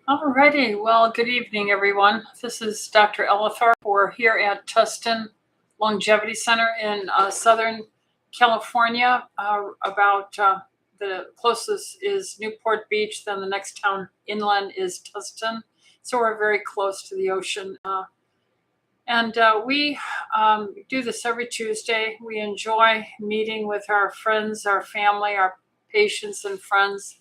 Alrighty, well, good evening, everyone. This is Dr. Ellithorpe. We're here at Tustin Longevity Center in Southern California. The closest is Newport Beach, then the next town inland is Tustin. So we're very close to the ocean. We do this every Tuesday. We enjoy meeting with our friends, our family, our patients and friends.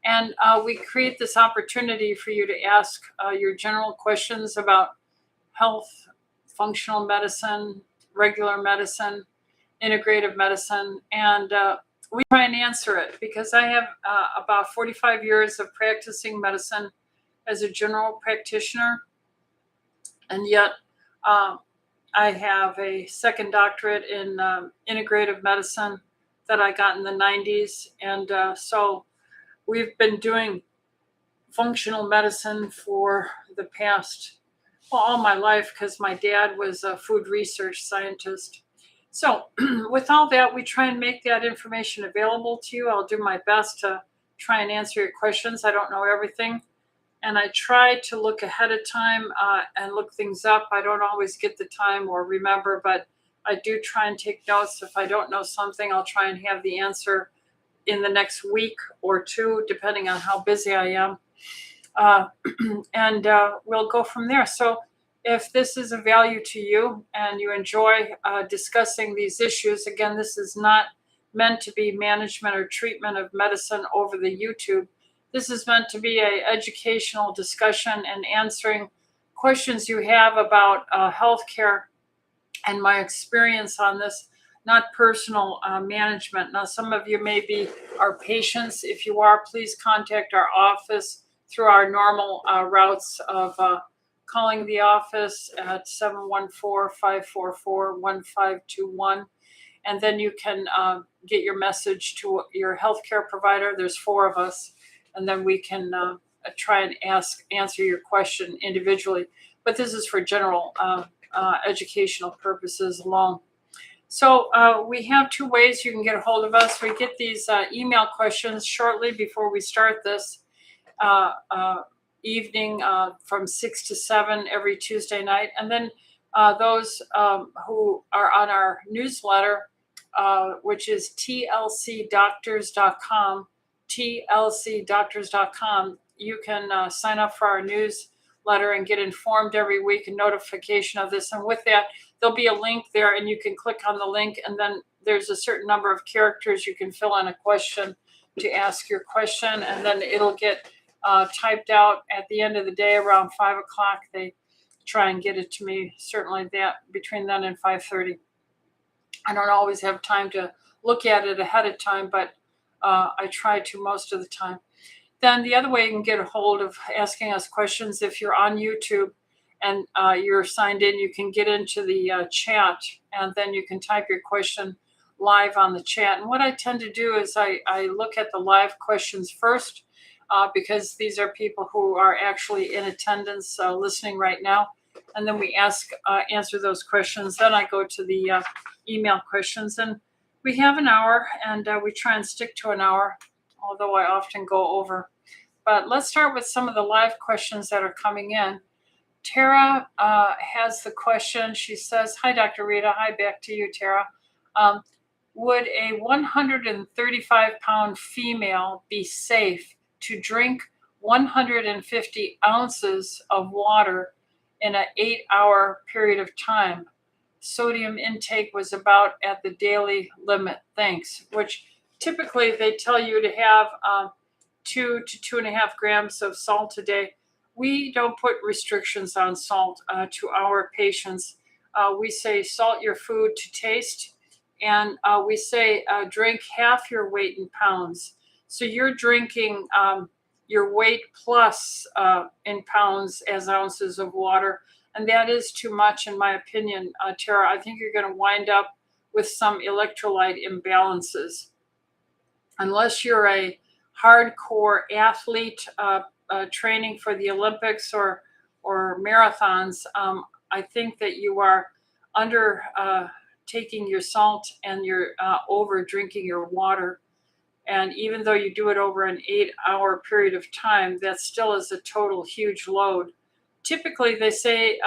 And we create this opportunity for you to ask your general questions about health, functional medicine, regular medicine, integrative medicine. And we try and answer it because I have about 45 years of practicing medicine as a general practitioner. And yet I have a second doctorate in integrative medicine that I got in the 90s. And so we've been doing functional medicine for the past, all my life, because my dad was a food research scientist. So with all that, we try and make that information available to you. I'll do my best to try and answer your questions. I don't know everything. And I try to look ahead of time and look things up. I don't always get the time or remember, but I do try and take notes. If I don't know something, I'll try and have the answer in the next week or two, depending on how busy I am. We'll go from there. So if this is of value to you and you enjoy discussing these issues, again, this is not meant to be management or treatment of medicine over the YouTube. This is meant to be an educational discussion and answering questions you have about healthcare and my experience on this, not personal management. Now, some of you may be our patients. If you are, please contact our office through our normal routes of calling the office at 714-544-1521. And then you can get your message to your healthcare provider. There's 4 of us. And then we can try and answer your question individually. But this is for general educational purposes alone. So we have 2 ways you can get a hold of us. We get these email questions shortly before we start this evening from 6 to 7 every Tuesday night. And then those who are on our newsletter, which is tlcdoctors.com, tlcdoctors.com, you can sign up for our newsletter and get informed every week and notification of this. And with that, there'll be a link there and you can click on the link, and then there's a certain number of characters you can fill in a question to ask your question, and then it'll get typed out at the end of the day around 5 o'clock. They try and get it to me, certainly that between then and 5:30. I don't always have time to look at it ahead of time, but I try to most of the time. Then the other way you can get a hold of asking us questions, if you're on YouTube and you're signed in, you can get into the chat, and then you can type your question live on the chat. And what I tend to do is I look at the live questions first, because these are people who are actually in attendance listening right now. And then we answer those questions. Then I go to the email questions. And we have an hour, and we try and stick to an hour, although I often go over. But let's start with some of the live questions that are coming in. Tara has the question. She says, "Hi, Dr. Rita." Hi, back to you, Tara. Would a 135-pound female be safe to drink 150 ounces of water in an 8-hour period of time? Sodium intake was about at the daily limit. Thanks. Which typically they tell you to have 2 to 2.5 grams of salt a day. We don't put restrictions on salt to our patients. We say salt your food to taste, and we say drink half your weight in pounds. So you're drinking your weight plus in pounds as ounces of water. And that is too much, in my opinion, Tara. I think you're going to wind up with some electrolyte imbalances. Unless you're a hardcore athlete training for the Olympics or marathons, I think that you are under taking your salt and you're over drinking your water. And even though you do it over an 8-hour period of time, that still is a total huge load. Typically, they say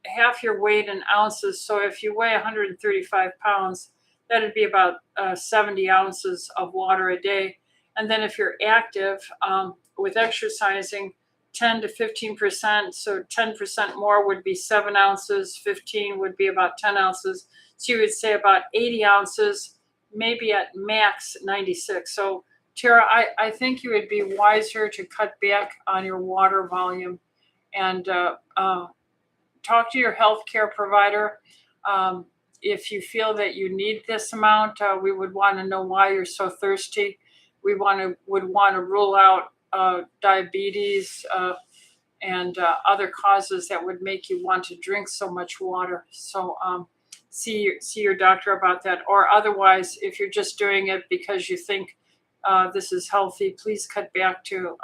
half your weight in ounces. So if you weigh 135 pounds, that'd be about 70 ounces of water a day. And then if you're active with exercising, 10 to 15%, so 10% more would be 7 ounces, 15 would be about 10 ounces. So you would say about 80 ounces, maybe at max 96. So Tara, I think you would be wiser to cut back on your water volume and talk to your healthcare provider. If you feel that you need this amount, we would want to know why you're so thirsty. We would want to rule out diabetes and other causes that would make you want to drink so much water. So see your doctor about that. Or otherwise, if you're just doing it because you think this is healthy, please cut back to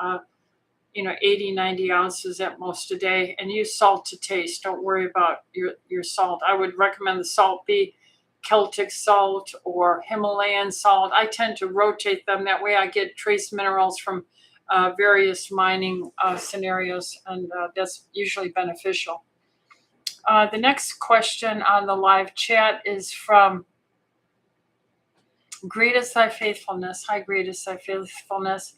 80, 90 ounces at most a day, and use salt to taste. Don't worry about your salt. I would recommend the salt be Celtic salt or Himalayan salt. I tend to rotate them. That way I get trace minerals from various mining scenarios, and that's usually beneficial. The next question on the live chat is from Greatest Thy Faithfulness. Hi, Greatest Thy Faithfulness.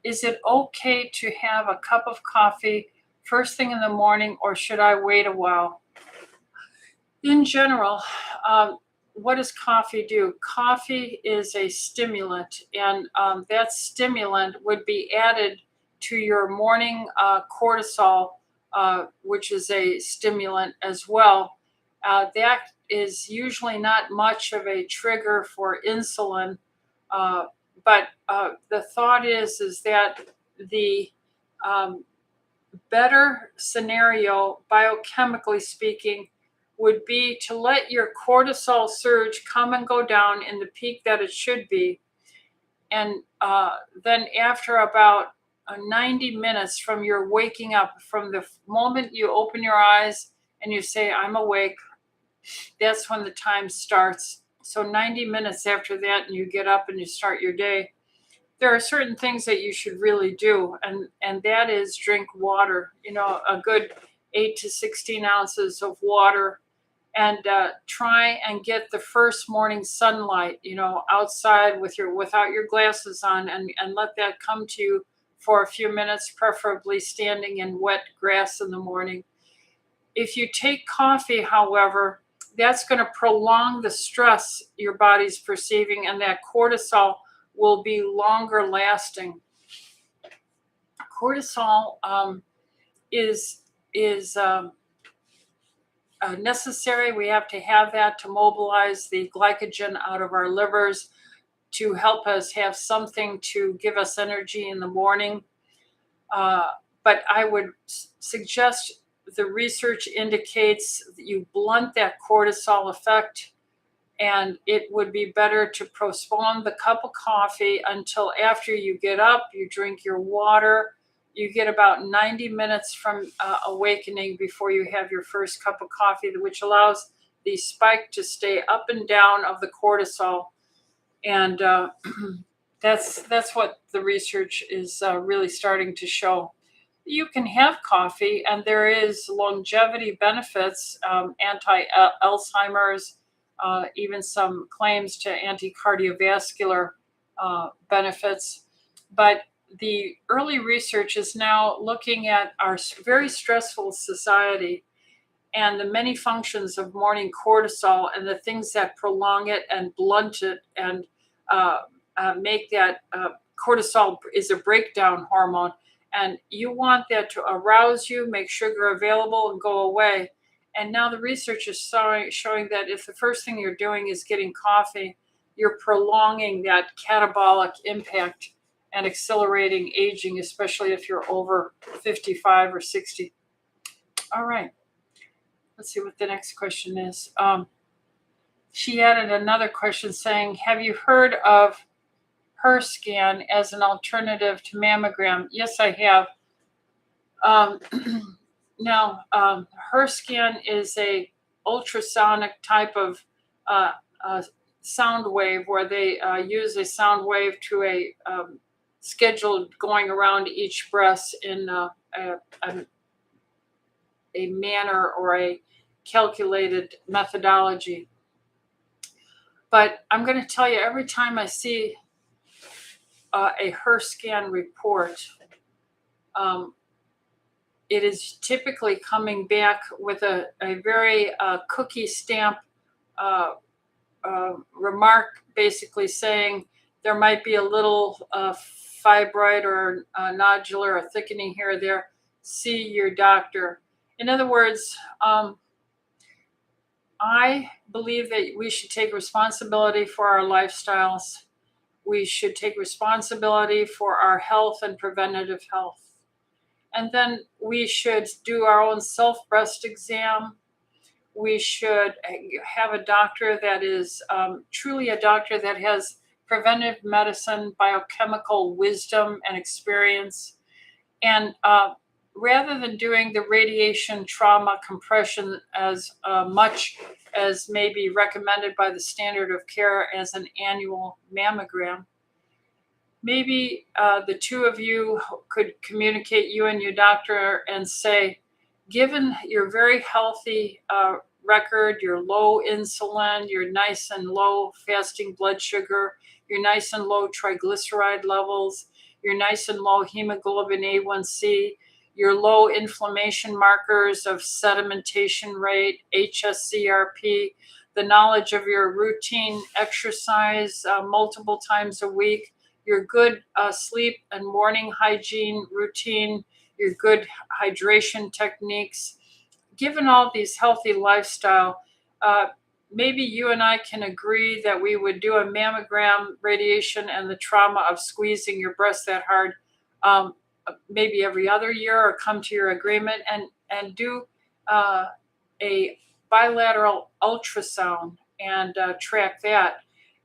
Is it okay to have a cup of coffee first thing in the morning, or should I wait a while? In general, what does coffee do? Coffee is a stimulant, and that stimulant would be added to your morning cortisol, which is a stimulant as well. That is usually not much of a trigger for insulin, but the thought is that the better scenario, biochemically speaking, would be to let your cortisol surge come and go down in the peak that it should be. And then after about 90 minutes from your waking up, from the moment you open your eyes and you say, I'm awake, that's when the time starts. So 90 minutes after that, and you get up and you start your day, there are certain things that you should really do, and that is drink water, a good 8 to 16 ounces of water, and try and get the first morning sunlight, outside without your glasses on, and let that come to you for a few minutes, preferably standing in wet grass in the morning. If you take coffee, however, that's going to prolong the stress your body's perceiving, and that cortisol will be longer lasting. Cortisol is necessary. We have to have that to mobilize the glycogen out of our livers to help us have something to give us energy in the morning. But I would suggest, the research indicates that you blunt that cortisol effect, and it would be better to postpone the cup of coffee until after you get up, you drink your water, you get about 90 minutes from awakening before you have your first cup of coffee, which allows the spike to stay up and down of the cortisol. And that's what the research is really starting to show. You can have coffee, and there is longevity benefits, anti-Alzheimer's, even some claims to anti-cardiovascular benefits. But the early research is now looking at our very stressful society and the many functions of morning cortisol and the things that prolong it and blunt it and make that cortisol is a breakdown hormone. And you want that to arouse you, make sugar available, and go away. And now the research is showing that if the first thing you're doing is getting coffee, you're prolonging that catabolic impact and accelerating aging, especially if you're over 55 or 60. All right. Let's see what the next question is. She added another question saying, have you heard of HER-Scan as an alternative to mammogram? Yes, I have. Now, HER-Scan is a ultrasonic type of sound wave where they use a sound wave to a scheduled going around each breast in a manner or a calculated methodology. But I'm going to tell you, every time I see a HER scan report, it is typically coming back with a very cookie stamp remark, basically saying there might be a little fibroid or nodular or thickening here or there. See your doctor. In other words, I believe that we should take responsibility for our lifestyles. We should take responsibility for our health and preventative health. And then we should do our own self-breast exam. We should have a doctor that is truly a doctor that has preventive medicine, biochemical wisdom and experience. And rather than doing the radiation trauma compression as much as may be recommended by the standard of care as an annual mammogram, maybe the two of you could communicate, you and your doctor, and say, given your very healthy record, your low insulin, your nice and low fasting blood sugar, your nice and low triglyceride levels, your nice and low hemoglobin A1C, your low inflammation markers of sedimentation rate, HSCRP, the knowledge of your routine exercise multiple times a week, your good sleep and morning hygiene routine, your good hydration techniques. Given all these healthy lifestyle, maybe you and I can agree that we would do a mammogram radiation and the trauma of squeezing your breast that hard maybe every other year, or come to your agreement and do a bilateral ultrasound and track that.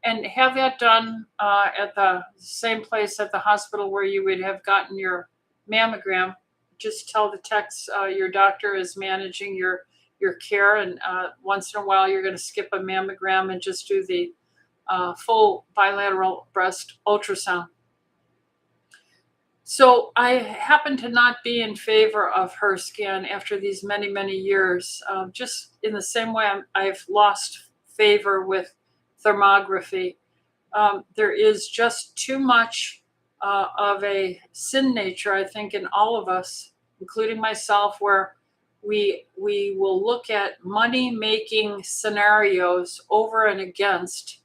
And have that done at the same place at the hospital where you would have gotten your mammogram. Just tell the techs your doctor is managing your care, and once in a while you're going to skip a mammogram and just do the full bilateral breast ultrasound. So I happen to not be in favor of HER scan after these many, many years. Just in the same way I've lost favor with thermography. There is just too much of a sin nature, I think, in all of us, including myself, where we will look at money-making scenarios over and against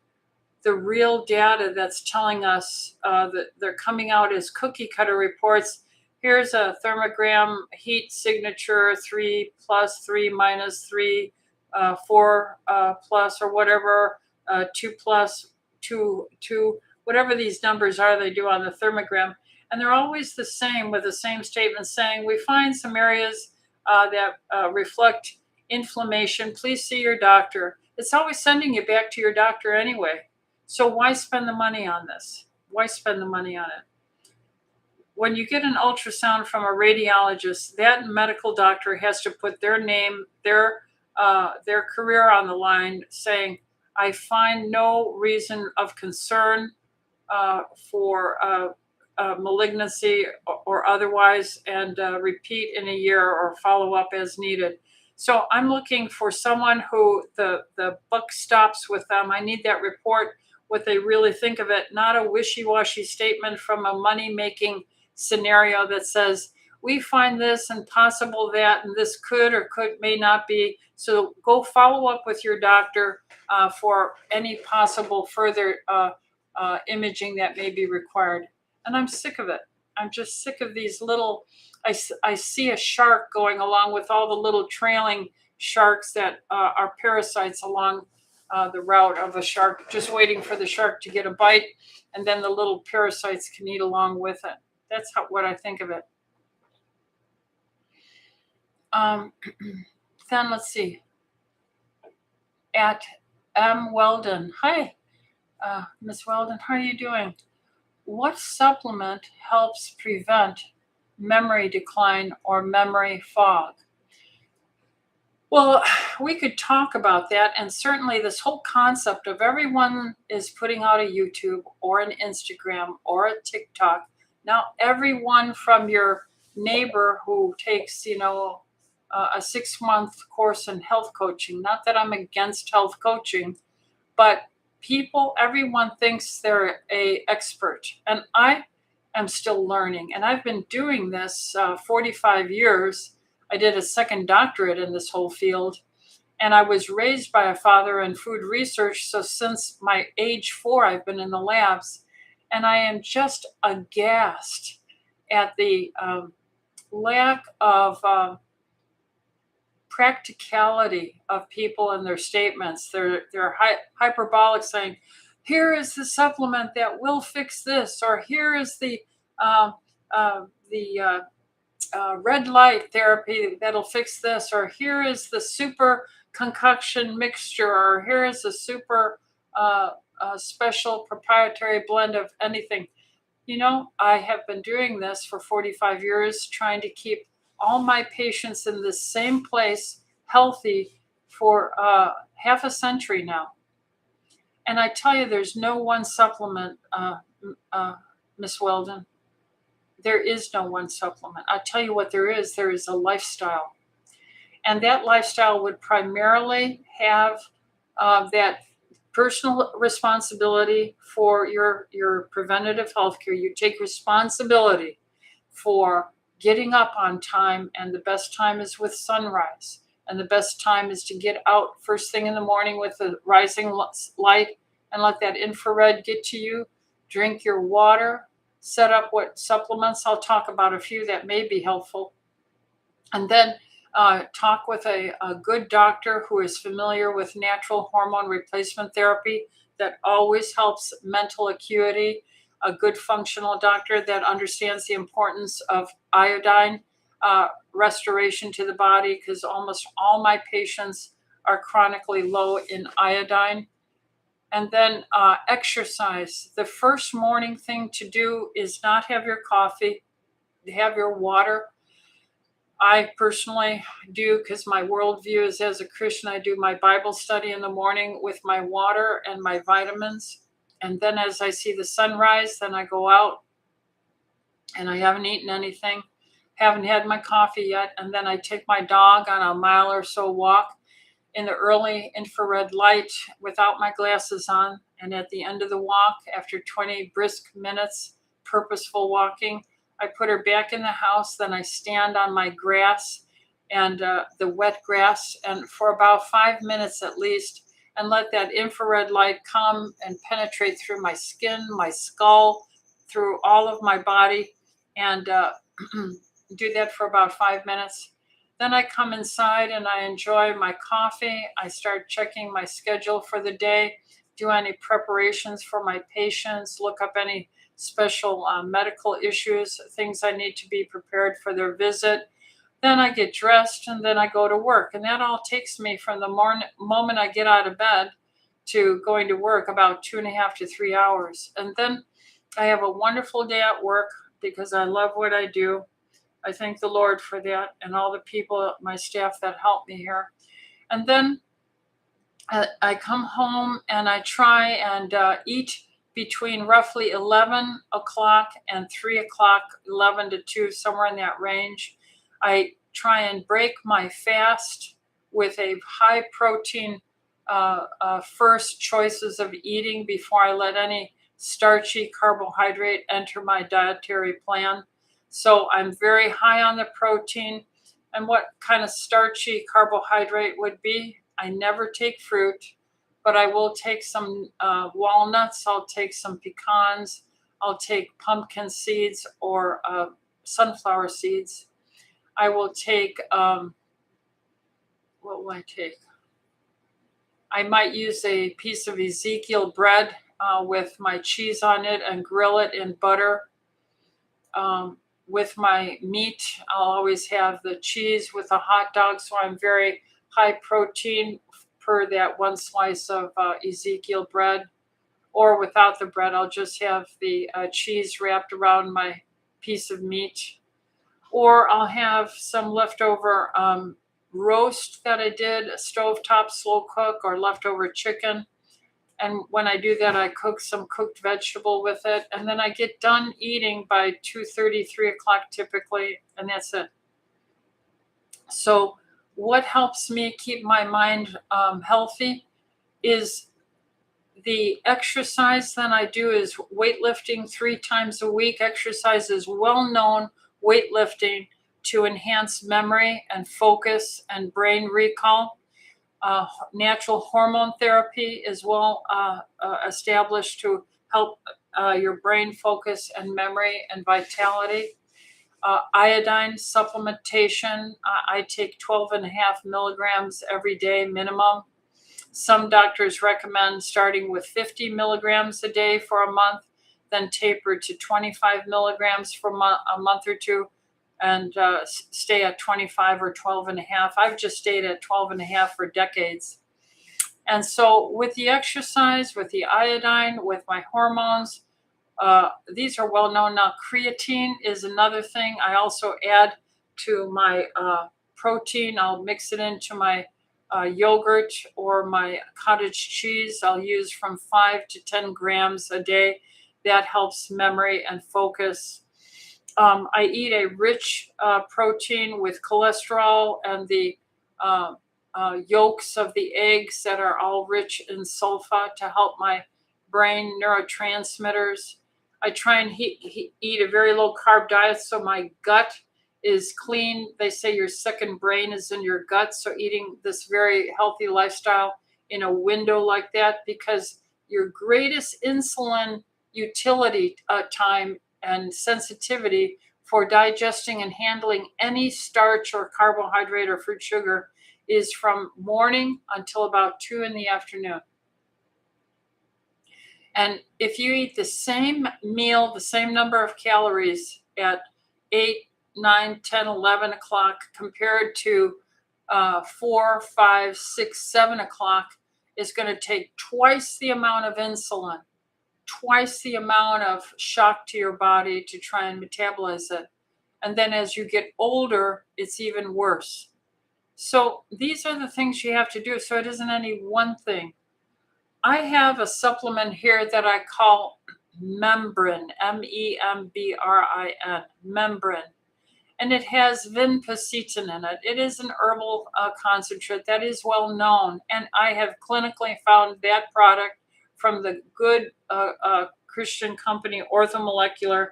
the real data that's telling us that they're coming out as cookie cutter reports. Here's a thermogram heat signature 3+, 3-, 3, 4+, or whatever, 2+, 2, whatever these numbers are they do on the thermogram. And they're always the same, with the same statement saying, we find some areas that reflect inflammation. Please see your doctor. It's always sending you back to your doctor anyway. So why spend the money on this? Why spend the money on it? When you get an ultrasound from a radiologist, that medical doctor has to put their name, their career on the line, saying, I find no reason of concern for malignancy or otherwise, and repeat in a year or follow up as needed. So I'm looking for someone who the buck stops with them. I need that report, what they really think of it, not a wishy-washy statement from a money-making scenario that says, we find this and possible that, and this could or may not be. So go follow up with your doctor for any possible further imaging that may be required. And I'm sick of it. I'm just sick of these little, I see a shark going along with all the little trailing sharks that are parasites along the route of a shark, just waiting for the shark to get a bite, and then the little parasites can eat along with it. That's what I think of it. Then let's see. At M. Weldon. Hi, Miss Weldon. How are you doing? What supplement helps prevent memory decline or memory fog? Well, we could talk about that. And certainly, this whole concept of everyone is putting out a YouTube or an Instagram or a TikTok. Now, everyone from your neighbor who takes, a 6 month course in health coaching, not that I'm against health coaching, but everyone thinks they're a expert. And I am still learning. And I've been doing this 45 years. I did a second doctorate in this whole field. And I was raised by a father in food research. So since my age 4, I've been in the labs. And I am just aghast at the lack of practicality of people and their statements. They're hyperbolic, saying, "Here is the supplement that will fix this," or "Here is uh, the red light therapy that'll fix this," or "Here is the super concoction mixture," or "Here is a super special proprietary blend of anything." I have been doing this for 45 years, trying to keep all my patients in the same place, healthy, for half a century now. And I tell you, there's no one supplement, Miss Weldon. There is no one supplement. I tell you what there is a lifestyle. And that lifestyle would primarily have that personal responsibility for your preventative health care. You take responsibility for getting up on time, and the best time is with sunrise. And the best time is to get out first thing in the morning with the rising light and let that infrared get to you. Drink your water, set up what supplements. I'll talk about a few that may be helpful. And then talk with a good doctor who is familiar with natural hormone replacement therapy that always helps mental acuity. A good functional doctor that understands the importance of iodine restoration to the body, because almost all my patients are chronically low in iodine. And then exercise. The first morning thing to do is not have your coffee, have your water. I personally do, because my worldview is as a Christian, I do my Bible study in the morning with my water and my vitamins. And then as I see the sunrise, then I go out and I haven't eaten anything, haven't had my coffee yet. And then I take my dog on a mile or so walk in the early infrared light without my glasses on. And at the end of the walk, after 20 brisk minutes, purposeful walking, I put her back in the house. Then I stand on my grass and the wet grass, and for about 5 minutes at least, and let that infrared light come and penetrate through my skin, my skull, through all of my body, and do that for about 5 minutes. Then I come inside and I enjoy my coffee. I start checking my schedule for the day, do any preparations for my patients, look up any special medical issues, things I need to be prepared for their visit. Then I get dressed and then I go to work. And that all takes me from the moment I get out of bed to going to work about 2.5 to 3 hours. And then I have a wonderful day at work because I love what I do. I thank the Lord for that and all the people, my staff that help me here. And then I come home and I try and eat between roughly 11 o'clock and 3 o'clock, 11 to 2, somewhere in that range. I try and break my fast with a high protein first choices of eating before I let any starchy carbohydrate enter my dietary plan. So I'm very high on the protein. And what kind of starchy carbohydrate would be? I never take fruit, but I will take some walnuts. I'll take some pecans. I'll take pumpkin seeds or sunflower seeds. I will take, what will I take? I might use a piece of Ezekiel bread with my cheese on it and grill it in butter. With my meat, I'll always have the cheese with a hot dog, so I'm very high protein per that one slice of Ezekiel bread. Or without the bread, I'll just have the cheese wrapped around my piece of meat. Or I'll have some leftover roast that I did, a stovetop slow cook or leftover chicken. And when I do that, I cook some cooked vegetable with it. And then I get done eating by 2:30, 3 o'clock typically, and that's it. So what helps me keep my mind healthy is the exercise that I do is weightlifting 3 times a week. Exercise is well known weightlifting to enhance memory and focus and brain recall. Natural hormone therapy is well established to help your brain focus and memory and vitality. Iodine supplementation, I take 12.5 milligrams every day minimum. Some doctors recommend starting with 50 milligrams a day for a month, then taper to 25 milligrams for a month or two, and stay at 25 or 12.5. I've just stayed at 12.5 for decades. And so with the exercise, with the iodine, with my hormones, these are well known now. Creatine is another thing. I also add to my protein. I'll mix it into my yogurt or my cottage cheese. I'll use from 5 to 10 grams a day. That helps memory and focus. I eat a rich protein with cholesterol and the yolks of the eggs that are all rich in sulfa to help my brain neurotransmitters. I try and eat a very low carb diet so my gut is clean. They say your second brain is in your gut. So eating this very healthy lifestyle in a window like that, because your greatest insulin utility time and sensitivity for digesting and handling any starch or carbohydrate or fruit sugar is from morning until about 2 in the afternoon. And if you eat the same meal, the same number of calories at 8, 9, 10, 11 o'clock compared to 4, 5, 6, 7 o'clock, it's going to take twice the amount of insulin, twice the amount of shock to your body to try and metabolize it. And then as you get older, it's even worse. So these are the things you have to do. So it isn't any one thing. I have a supplement here that I call Membrin, Membrin, Membrin. And it has vinpocetine in it. It is an herbal concentrate that is well known. And I have clinically found that product from the good Christian company Orthomolecular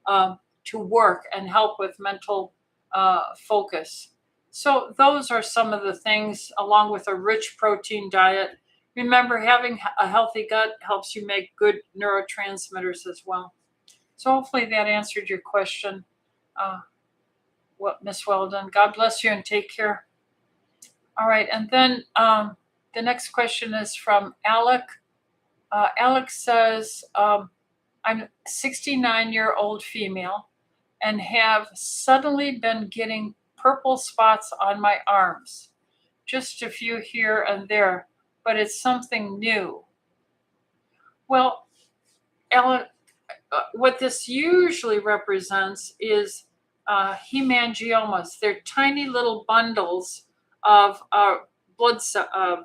to work and help with mental focus. So those are some of the things, along with a rich protein diet. Remember, having a healthy gut helps you make good neurotransmitters as well. So hopefully that answered your question, Miss Weldon. God bless you and take care. All right, and then the next question is from Alec. Alec says, I'm a 69-year-old female and have suddenly been getting purple spots on my arms. Just a few here and there, but it's something new. Well, Ellen, what this usually represents is hemangiomas. They're tiny little bundles of blood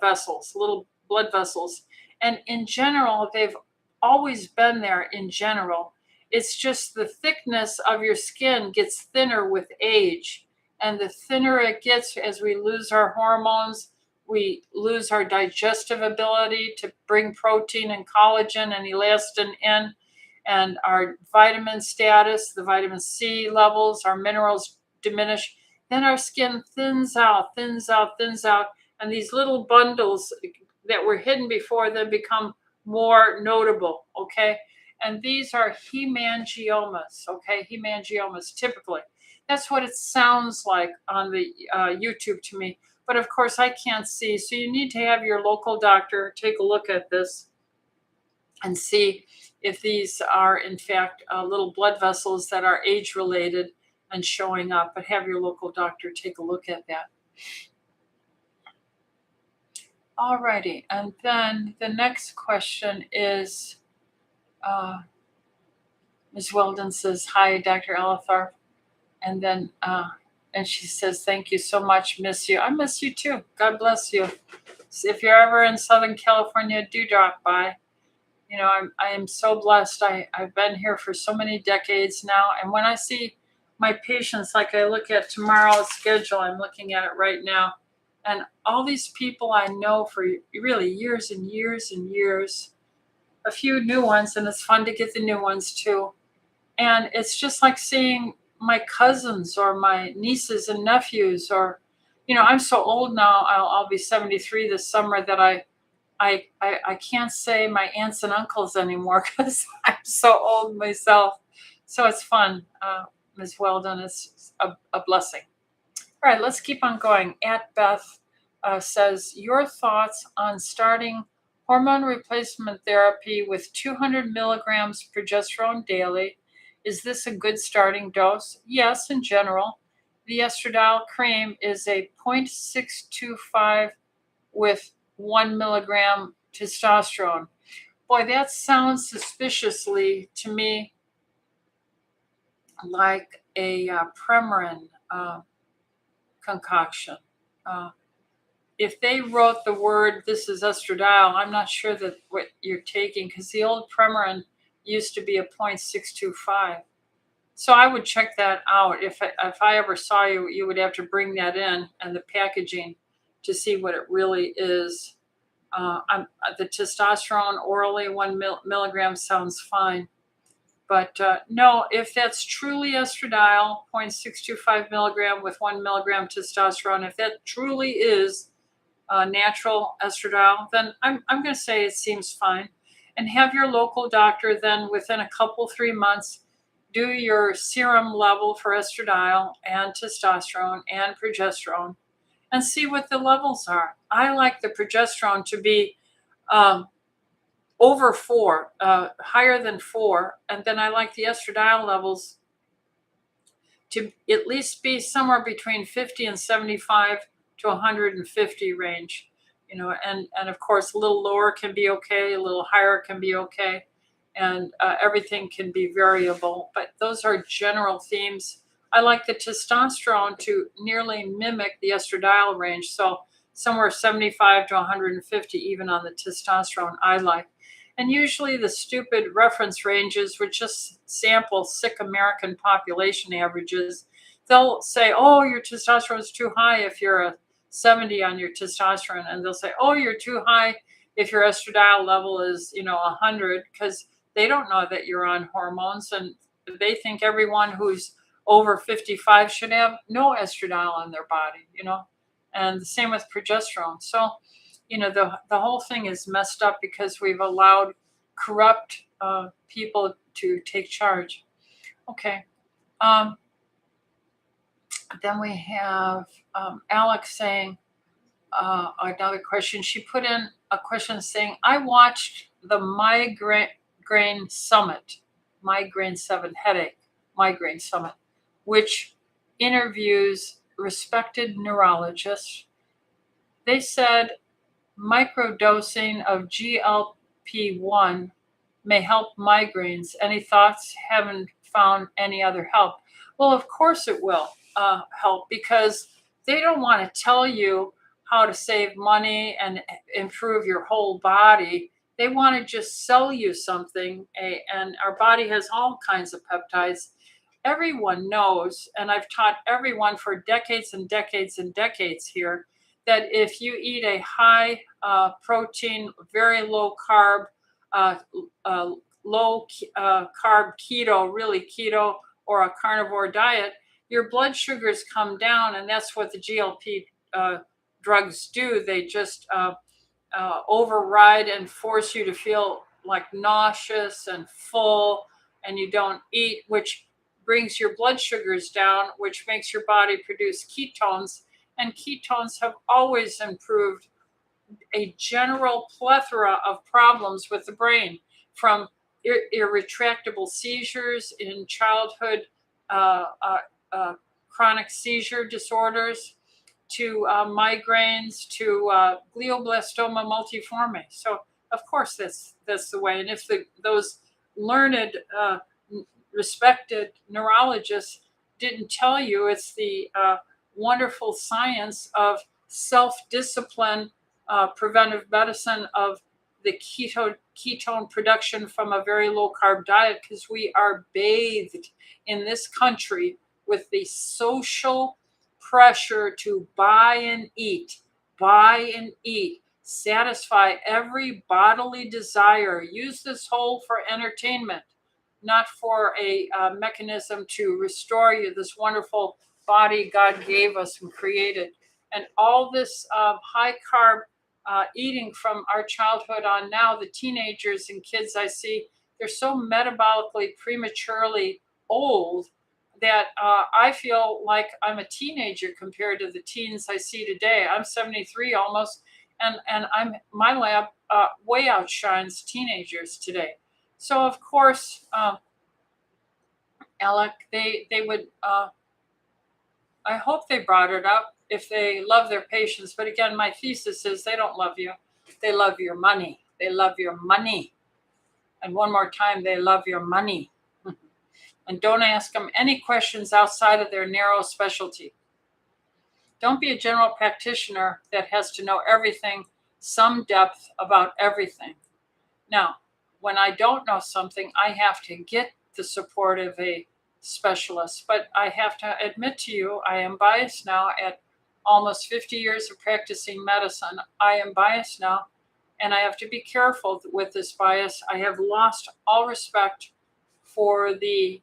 vessels, little blood vessels. And in general, they've always been there in general. It's just the thickness of your skin gets thinner with age. And the thinner it gets as we lose our hormones, we lose our digestive ability to bring protein and collagen and elastin in, and our vitamin status, the vitamin C levels, our minerals diminish. Then our skin thins out, and these little bundles that were hidden before then become more notable, okay? And these are hemangiomas, okay? Hemangiomas, typically. That's what it sounds like on the YouTube to me. But of course, I can't see. So you need to have your local doctor take a look at this and see if these are, in fact, little blood vessels that are age-related and showing up. But have your local doctor take a look at that. All righty. And then the next question is, Ms. Weldon says, hi, Dr. Ellithorpe. And then And she says, thank you so much. Miss you. I miss you too. God bless you. If you're ever in Southern California, do drop by. I am so blessed. I've been here for so many decades now. And when I see my patients, like I look at tomorrow's schedule, I'm looking at it right now. And all these people I know for really years and years and years, a few new ones, and it's fun to get the new ones too. And it's just like seeing my cousins or my nieces and nephews, or, I'm so old now. I'll be 73 this summer that I can't say my aunts and uncles anymore because I'm so old myself. So it's fun, Ms. Weldon. It's a blessing. All right, let's keep on going. At Beth says, your thoughts on starting hormone replacement therapy with 200 milligrams progesterone daily. Is this a good starting dose? Yes, in general. The estradiol cream is a 0.625 with 1 milligram testosterone. Boy, that sounds suspiciously to me like a Premarin concoction. If they wrote the word, this is estradiol, I'm not sure that what you're taking, because the old Premarin used to be a 0.625. So I would check that out. If I ever saw you, you would have to bring that in and the packaging to see what it really is. The testosterone orally, 1 milligram sounds fine. But no, if that's truly estradiol, 0.625 milligram with 1 milligram testosterone, if that truly is natural estradiol, then I'm going to say it seems fine. And have your local doctor then within a couple, 3 months, do your serum level for estradiol and testosterone and progesterone and see what the levels are. I like the progesterone to be over 4, higher than 4. And then I like the estradiol levels to at least be somewhere between 50 and 75 to 150 range. And of course, a little lower can be okay, a little higher can be okay, and everything can be variable. But those are general themes. I like the testosterone to nearly mimic the estradiol range. So somewhere 75 to 150, even on the testosterone, I like. And usually the stupid reference ranges, which just sample sick American population averages, they'll say, oh, your testosterone is too high if you're a 70 on your testosterone. And they'll say, oh, you're too high if your estradiol level is, 100, because they don't know that you're on hormones. And they think everyone who's over 55 should have no estradiol in their body, and the same with progesterone. So, the whole thing is messed up because we've allowed corrupt people to take charge. Okay. Then we have Alex saying another question. She put in a question saying, I watched the Migraine Summit, Migraine 7 Headache, Migraine Summit, which interviews respected neurologists. They said microdosing of GLP-1 may help migraines. Any thoughts? Haven't found any other help. Well, of course it will help, because they don't want to tell you how to save money and improve your whole body. They want to just sell you something. And our body has all kinds of peptides. Everyone knows, and I've taught everyone for decades and decades and decades here, that if you eat a high protein, very low carb, low carb keto, really keto, or a carnivore diet, your blood sugars come down, and that's what the GLP drugs do. They just override and force you to feel like nauseous and full, and you don't eat, which brings your blood sugars down, which makes your body produce ketones. And ketones have always improved a general plethora of problems with the brain, from irretractable seizures in childhood, chronic seizure disorders, to migraines, to glioblastoma multiforme. So of course that's the way. And if those learned, respected neurologists didn't tell you, it's the wonderful science of self-discipline, preventive medicine, of the ketone production from a very low carb diet, because we are bathed in this country with the social pressure to buy and eat, satisfy every bodily desire. Use this whole for entertainment, not for a mechanism to restore you, this wonderful body God gave us and created. And all this high carb eating from our childhood on now, the teenagers and kids I see, they're so metabolically prematurely old that I feel like I'm a teenager compared to the teens I see today. I'm 73 almost, and my lab way outshines teenagers today. So of course, Alec, they would. I hope they brought it up if they love their patients. But again, my thesis is they don't love you. They love your money. They love your money. And one more time, they love your money. And don't ask them any questions outside of their narrow specialty. Don't be a general practitioner that has to know everything, some depth about everything. Now, when I don't know something, I have to get the support of a specialist. But I have to admit to you, I am biased now at almost 50 years of practicing medicine. I am biased now, and I have to be careful with this bias. I have lost all respect for the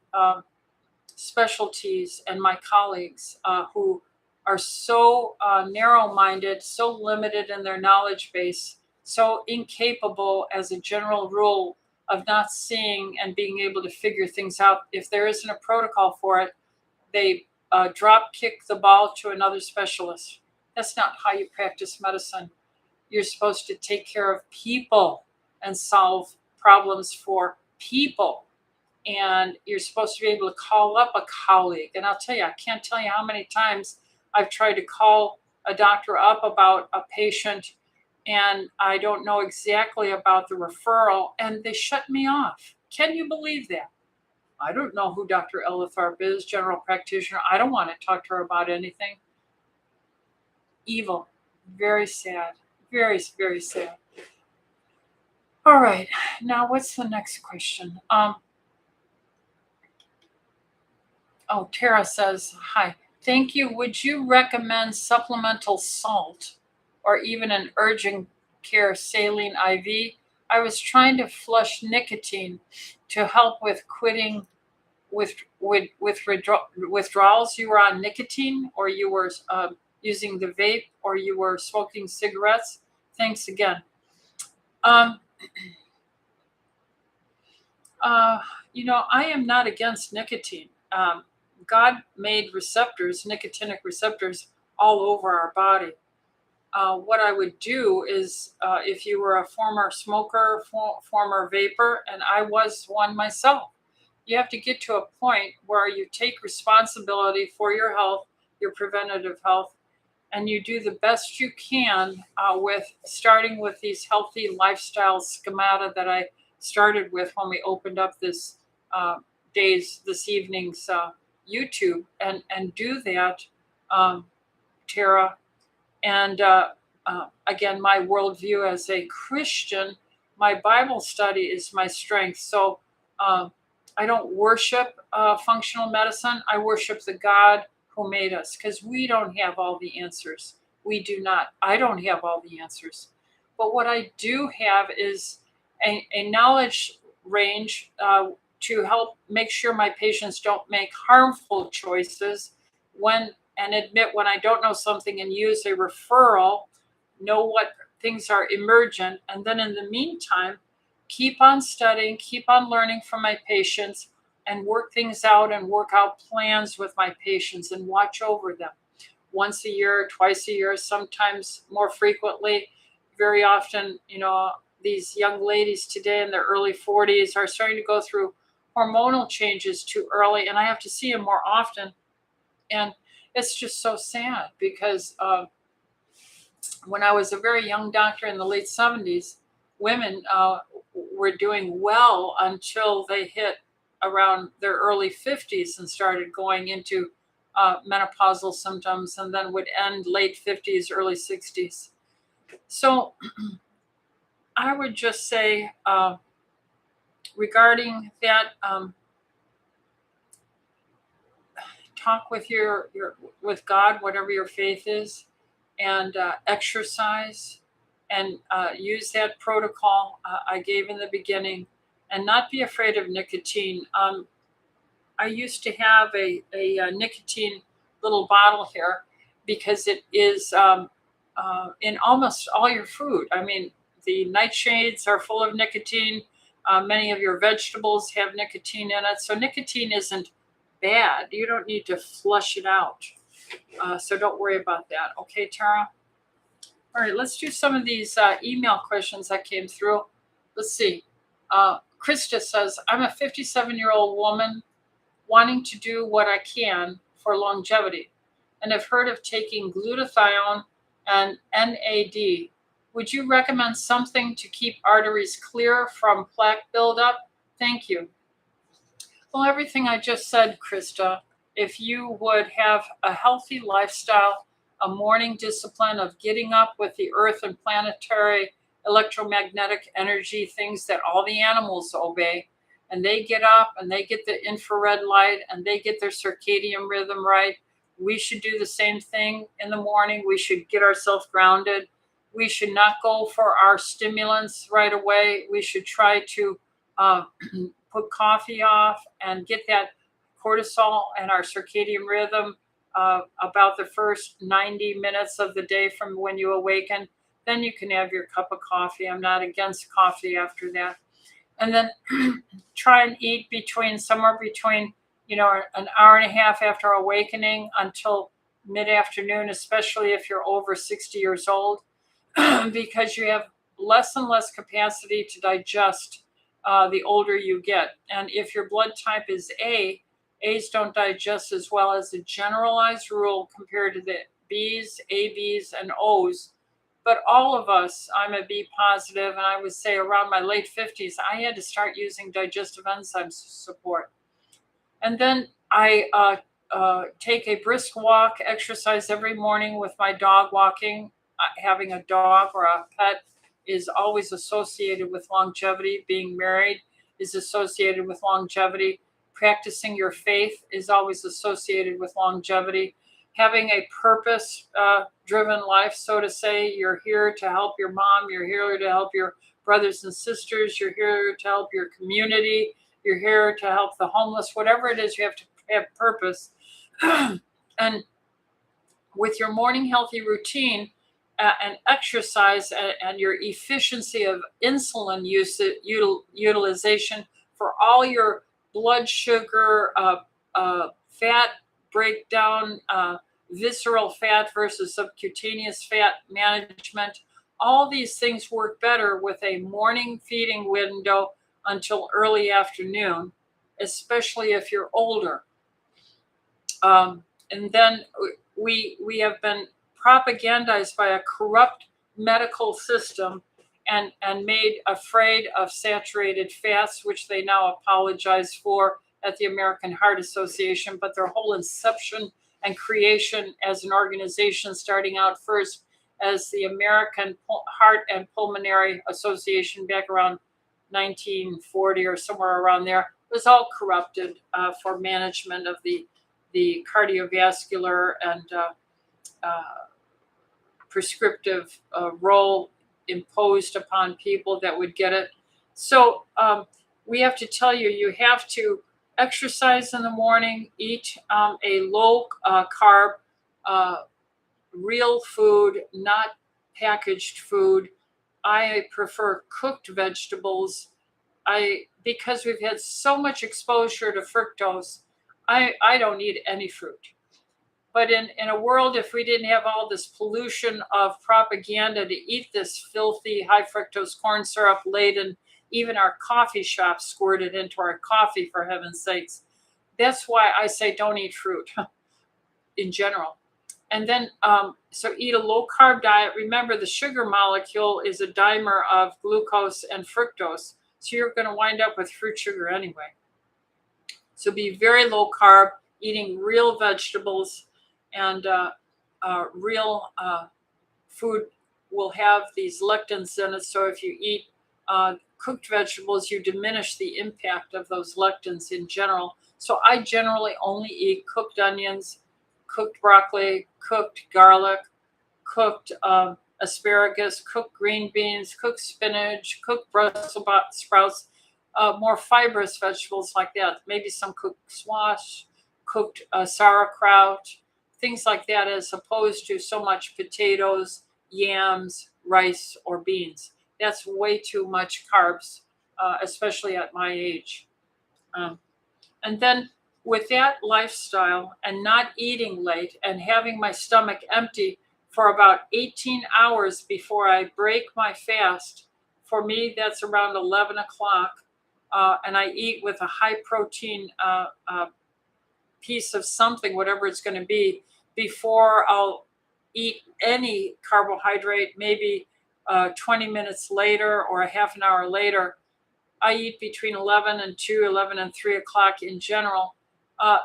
specialties and my colleagues who are so narrow-minded, so limited in their knowledge base, so incapable as a general rule of not seeing and being able to figure things out. If there isn't a protocol for it, they drop kick the ball to another specialist. That's not how you practice medicine. You're supposed to take care of people and solve problems for people. And you're supposed to be able to call up a colleague. And I'll tell you, I can't tell you how many times I've tried to call a doctor up about a patient, and I don't know exactly about the referral, and they shut me off. Can you believe that? I don't know who Dr. Ellithorpe is, general practitioner. I don't want to talk to her about anything. Evil. Very sad. Very, very sad. All right. Now, what's the next question? Tara says, hi. Thank you. Would you recommend supplemental salt or even an urgent care saline IV? I was trying to flush nicotine to help with quitting with withdrawals. You were on nicotine, or you were using the vape, or you were smoking cigarettes. Thanks again. I am not against nicotine. God made receptors, nicotinic receptors, all over our body. What I would do is, if you were a former smoker, former vapor, and I was one myself, you have to get to a point where you take responsibility for your health, your preventative health, and you do the best you can starting with these healthy lifestyle schemata that I started with when we opened up this evening's YouTube, and do that, Tara. And again, my worldview as a Christian, my Bible study is my strength. So I don't worship functional medicine. I worship the God who made us, because we don't have all the answers. We do not. I don't have all the answers. But what I do have is a knowledge range to help make sure my patients don't make harmful choices and admit when I don't know something, and use a referral, know what things are emergent. And then in the meantime, keep on studying, keep on learning from my patients, and work things out and work out plans with my patients and watch over them once a year, twice a year, sometimes more frequently. Very often, these young ladies today in their early 40s are starting to go through hormonal changes too early, and I have to see them more often. And it's just so sad, because when I was a very young doctor in the late 70s, women were doing well until they hit around their early 50s and started going into menopausal symptoms, and then would end late 50s, early 60s. So I would just say regarding that, talk with your with God, whatever your faith is, and exercise, and use that protocol I gave in the beginning, and not be afraid of nicotine. I used to have a nicotine little bottle here because it is in almost all your food. I mean, the nightshades are full of nicotine. Many of your vegetables have nicotine in it. So nicotine isn't bad. You don't need to flush it out. So don't worry about that. Okay, Tara? All right, let's do some of these email questions that came through. Let's see. Krista says, I'm a 57-year-old woman wanting to do what I can for longevity, and have heard of taking glutathione and NAD. Would you recommend something to keep arteries clear from plaque buildup? Thank you. Well, everything I just said, Krista, if you would have a healthy lifestyle, a morning discipline of getting up with the earth and planetary electromagnetic energy, things that all the animals obey, and they get up and they get the infrared light and they get their circadian rhythm right. We should do the same thing in the morning. We should get ourselves grounded. We should not go for our stimulants right away. We should try to put coffee off and get that cortisol and our circadian rhythm about the first 90 minutes of the day from when you awaken. Then you can have your cup of coffee. I'm not against coffee after that. And then try and eat somewhere between, an hour and a half after awakening until mid-afternoon, especially if you're over 60 years old, because you have less and less capacity to digest the older you get. And if your blood type is A, A's don't digest as well as a generalized rule compared to the B's, AB's, and O's. But all of us, I'm a B positive, and I would say around my late 50s, I had to start using digestive enzyme support. And then I take a brisk walk, exercise every morning with my dog walking. Having a dog or a pet is always associated with longevity. Being married is associated with longevity. Practicing your faith is always associated with longevity. Having a purpose-driven life, so to say. You're here to help your mom. You're here to help your brothers and sisters. You're here to help your community. You're here to help the homeless. Whatever it is, you have to have purpose. And with your morning healthy routine and exercise and your efficiency of insulin utilization for all your blood sugar, fat breakdown, visceral fat versus subcutaneous fat management. All these things work better with a morning feeding window until early afternoon, especially if you're older. And then we have been propagandized by a corrupt medical system and made afraid of saturated fats, which they now apologize for at the American Heart Association. But their whole inception and creation as an organization, starting out first as the American Heart and Pulmonary Association back around 1940 or somewhere around there, was all corrupted for management of the cardiovascular and prescriptive role imposed upon people that would get it. So we have to tell you, you have to exercise in the morning, eat a low carb, real food, not packaged food. I prefer cooked vegetables. Because we've had so much exposure to fructose, I don't eat any fruit. But in a world, if we didn't have all this pollution of propaganda to eat this filthy high fructose corn syrup laden, even our coffee shops squirted into our coffee, for heaven's sakes. That's why I say don't eat fruit in general. And then, so eat a low carb diet. Remember, the sugar molecule is a dimer of glucose and fructose. So you're going to wind up with fruit sugar anyway. So be very low carb, eating real vegetables, and real food will have these lectins in it. So if you eat cooked vegetables, you diminish the impact of those lectins in general. So I generally only eat cooked onions, cooked broccoli, cooked garlic, cooked asparagus, cooked green beans, cooked spinach, cooked Brussels sprouts, more fibrous vegetables like that. Maybe some cooked squash, cooked sauerkraut, things like that, as opposed to so much potatoes, yams, rice, or beans. That's way too much carbs, especially at my age. Um, and then with that lifestyle and not eating late and having my stomach empty for about 18 hours before I break my fast, for me, that's around 11 o'clock. And I eat with a high protein piece of something, whatever it's going to be, before I'll eat any carbohydrate, maybe 20 minutes later or a half an hour later. I eat between 11 and 2, 11 and 3 o'clock in general.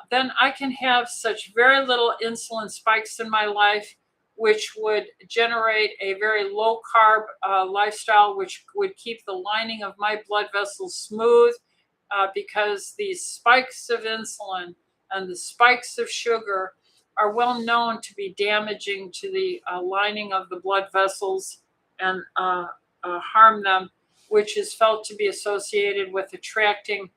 Then I can have such very little insulin spikes in my life, which would generate a very low carb lifestyle, which would keep the lining of my blood vessels smooth, because these spikes of insulin and the spikes of sugar are well known to be damaging to the lining of the blood vessels and harm them, which is felt to be associated with attracting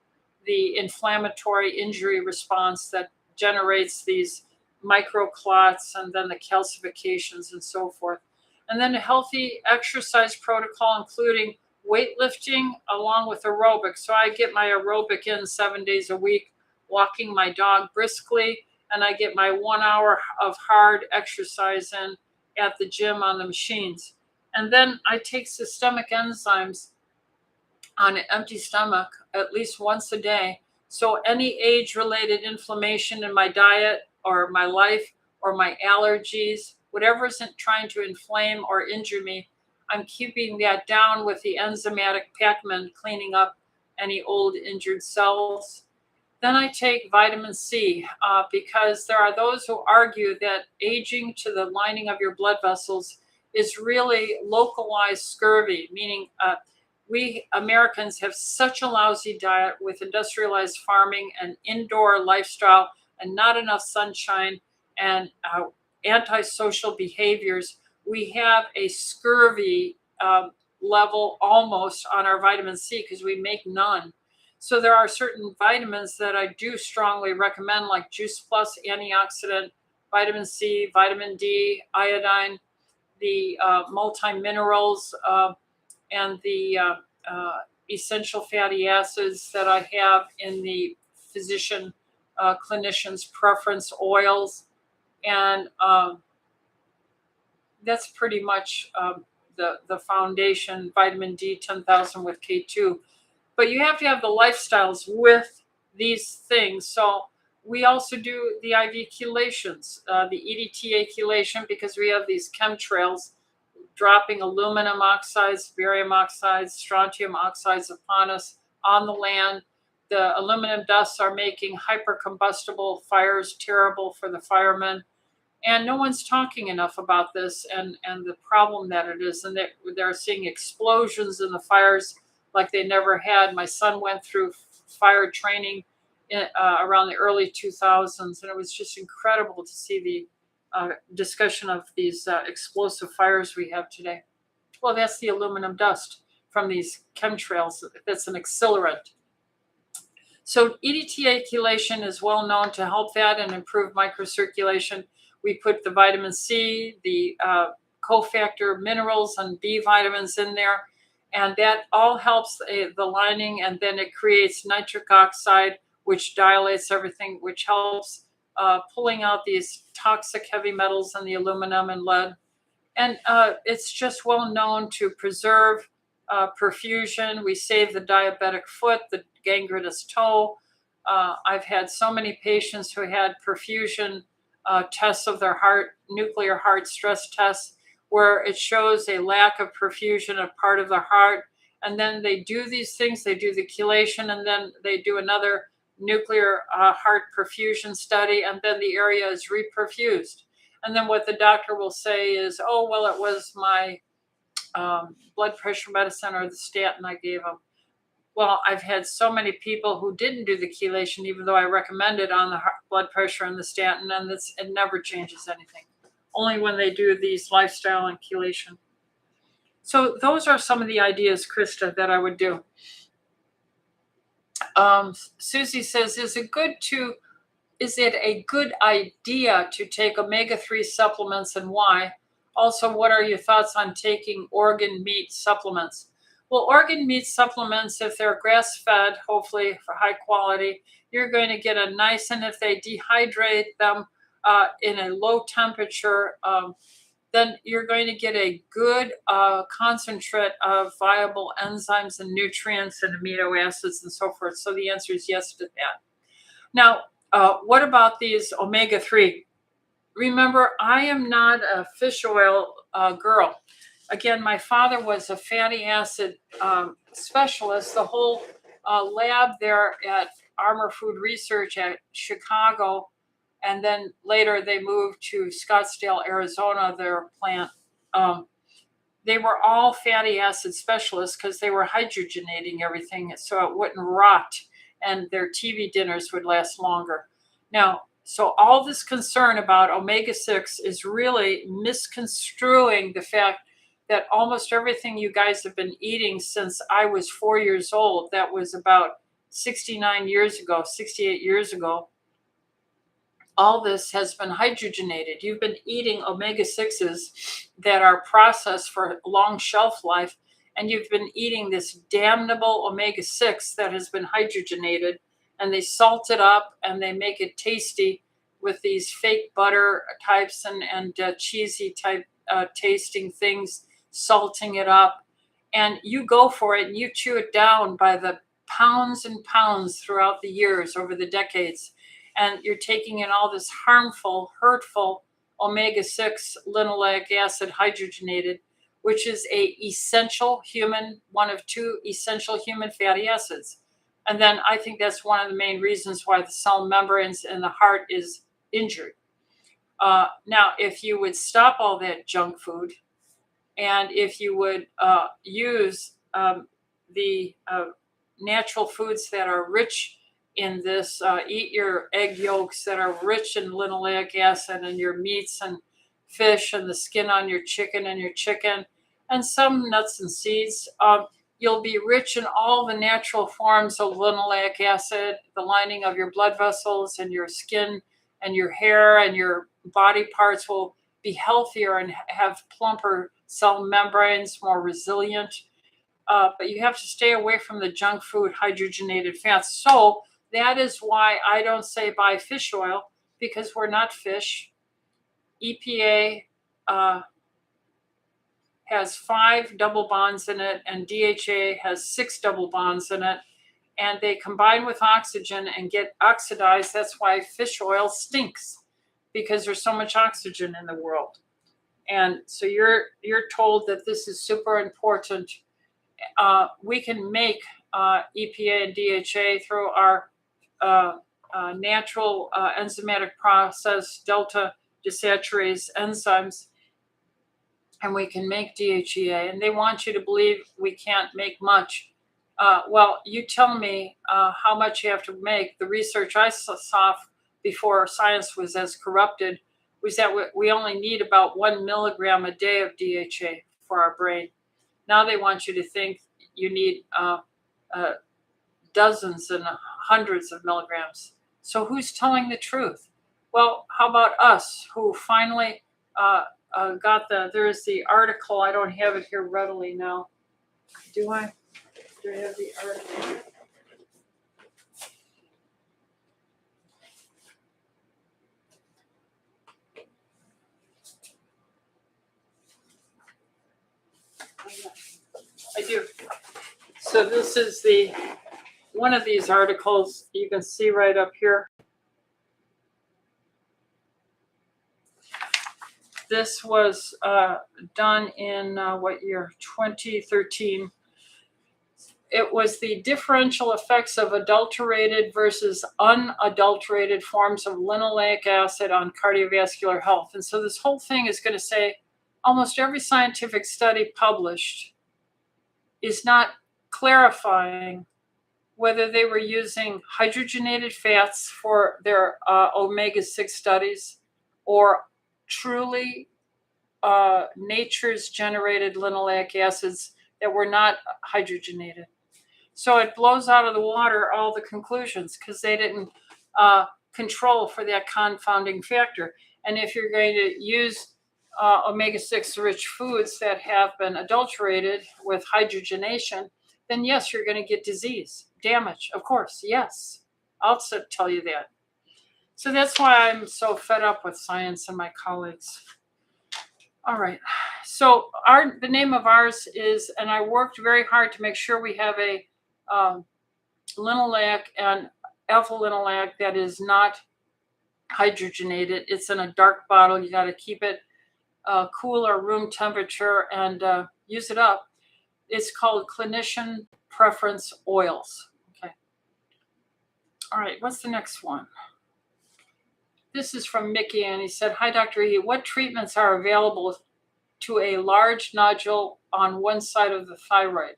the inflammatory injury response that generates these microclots and then the calcifications and so forth. And then a healthy exercise protocol, including weightlifting along with aerobic. So I get my aerobic in 7 days a week, walking my dog briskly, and I get my 1 hour of hard exercise in at the gym on the machines. And then I take systemic enzymes on an empty stomach at least once a day. So any age-related inflammation in my diet or my life or my allergies, whatever isn't trying to inflame or injure me, I'm keeping that down with the enzymatic Pac-Man, cleaning up any old injured cells. Then I take vitamin C because there are those who argue that aging to the lining of your blood vessels is really localized scurvy, meaning we Americans have such a lousy diet with industrialized farming and indoor lifestyle and not enough sunshine and antisocial behaviors. We have a scurvy level almost on our vitamin C because we make none. So there are certain vitamins that I do strongly recommend, like Juice Plus antioxidant, vitamin C, vitamin D, iodine, the multi-minerals, and the essential fatty acids that I have in the physician clinician's preference oils. And that's pretty much the foundation, vitamin D 10,000 with K2. But you have to have the lifestyles with these things. So we also do the IV chelations, the EDTA chelation, because we have these chemtrails dropping aluminum oxides, barium oxides, strontium oxides upon us on the land. The aluminum dusts are making hypercombustible fires terrible for the firemen. And no one's talking enough about this and the problem that it is. And they're seeing explosions in the fires like they never had. My son went through fire training around the early 2000s, and it was just incredible to see the discussion of these explosive fires we have today. Well, that's the aluminum dust from these chemtrails. That's an accelerant. So EDTA chelation is well known to help that and improve microcirculation. We put the vitamin C, the cofactor minerals and B vitamins in there, and that all helps the lining, and then it creates nitric oxide, which dilates everything, which helps pulling out these toxic heavy metals in the aluminum and lead. And it's just well known to preserve perfusion. We save the diabetic foot, the gangrenous toe. I've had so many patients who had perfusion tests of their heart, nuclear heart stress tests, where it shows a lack of perfusion of part of the heart. And then they do these things, they do the chelation, and then they do another nuclear heart perfusion study, and then the area is reperfused. And then what the doctor will say is, oh, well, it was my blood pressure medicine or the statin I gave him. Well, I've had so many people who didn't do the chelation, even though I recommended on the blood pressure and the statin, and it never changes anything. Only when they do these lifestyle and chelation. So those are some of the ideas, Krista, that I would do. Susie says, is it a good idea to take omega-3 supplements, and why? Also, what are your thoughts on taking organ meat supplements? Well, organ meat supplements, if they're grass-fed, hopefully for high quality, you're going to get a nice, and if they dehydrate them in a low temperature, then you're going to get a good concentrate of viable enzymes and nutrients and amino acids and so forth. So the answer is yes to that. Now, what about these omega-3? Remember, I am not a fish oil girl. Again, my father was a fatty acid specialist. The whole lab there at Armor Food Research at Chicago, and then later they moved to Scottsdale, Arizona, their plant. They were all fatty acid specialists because they were hydrogenating everything so it wouldn't rot, and their TV dinners would last longer. Now, so all this concern about omega-6 is really misconstruing the fact that almost everything you guys have been eating since I was 4 years old, that was about 68 years ago, all this has been hydrogenated. You've been eating omega-6s that are processed for long shelf life, and you've been eating this damnable omega-6 that has been hydrogenated, and they salt it up and they make it tasty with these fake butter types and cheesy type tasting things, salting it up. And you go for it and you chew it down by the pounds and pounds throughout the years, over the decades. And you're taking in all this harmful, hurtful omega-6 linoleic acid hydrogenated, which is one of two essential human fatty acids. And then I think that's one of the main reasons why the cell membranes in the heart is injured. Now, if you would stop all that junk food, and if you would use the natural foods that are rich in this, eat your egg yolks that are rich in linoleic acid, and your meats and fish and the skin on your chicken and some nuts and seeds, you'll be rich in all the natural forms of linoleic acid. The lining of your blood vessels and your skin and your hair and your body parts will be healthier and have plumper cell membranes, more resilient. But you have to stay away from the junk food hydrogenated fats. So that is why I don't say buy fish oil, because we're not fish. EPA has 5 double bonds in it, and DHA has 6 double bonds in it, and they combine with oxygen and get oxidized. That's why fish oil stinks, because there's so much oxygen in the world. And so you're told that this is super important. We can make EPA and DHA through our natural enzymatic process, delta desaturase enzymes, and we can make DHEA. And they want you to believe we can't make much. Well, you tell me how much you have to make. The research I saw before science was as corrupted was that we only need about 1 milligram a day of DHA for our brain. Now they want you to think you need dozens and hundreds of milligrams. So who's telling the truth? Well, how about us, who finally there's the article. I don't have it here readily now. Do I? Do I have the article? I do. So this is one of these articles you can see right up here. This was done in what year? 2013. it was the differential effects of adulterated versus unadulterated forms of linoleic acid on cardiovascular health. And so this whole thing is going to say almost every scientific study published is not clarifying whether they were using hydrogenated fats for their omega-6 studies or truly nature's generated linoleic acids that were not hydrogenated. So it blows out of the water all the conclusions because they didn't control for that confounding factor. And if you're going to use omega-6 rich foods that have been adulterated with hydrogenation, then yes, you're going to get disease, damage, of course, yes. I'll tell you that. So that's why I'm so fed up with science and my colleagues. All right, so the name of ours is, and I worked very hard to make sure we have a linoleic and alpha-linoleic that is not hydrogenated. It's in a dark bottle. You got to keep it cool or room temperature and use it up. It's called clinician preference oils. Okay. All right, what's the next one? This is from Mickey, and he said, "Hi, Dr. E. What treatments are available to a large nodule on one side of the thyroid?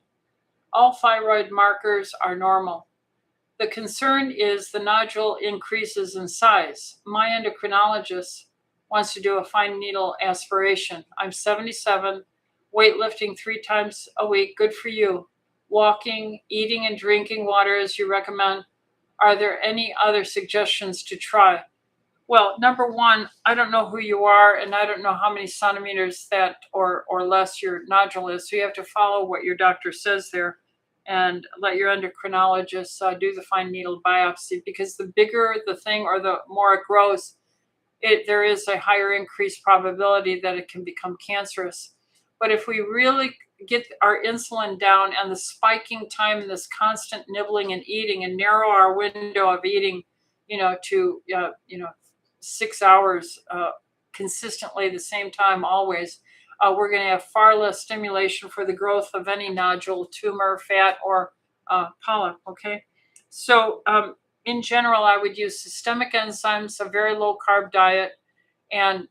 All thyroid markers are normal. The concern is the nodule increases in size. My endocrinologist wants to do a fine needle aspiration. I'm 77, weightlifting 3 times a week. Good for you. Walking, eating and drinking water as you recommend. Are there any other suggestions to try?" Well, number one, I don't know who you are, and I don't know how many centimeters that or less your nodule is. So you have to follow what your doctor says there and let your endocrinologist do the fine needle biopsy, because the bigger the thing or the more it grows, there is a higher increased probability that it can become cancerous. But if we really get our insulin down and the spiking time and this constant nibbling and eating and narrow our window of eating, to 6 hours consistently, the same time always, we're going to have far less stimulation for the growth of any nodule, tumor, fat, or polyp. Okay, so in general, I would use systemic enzymes, a very low carb diet, and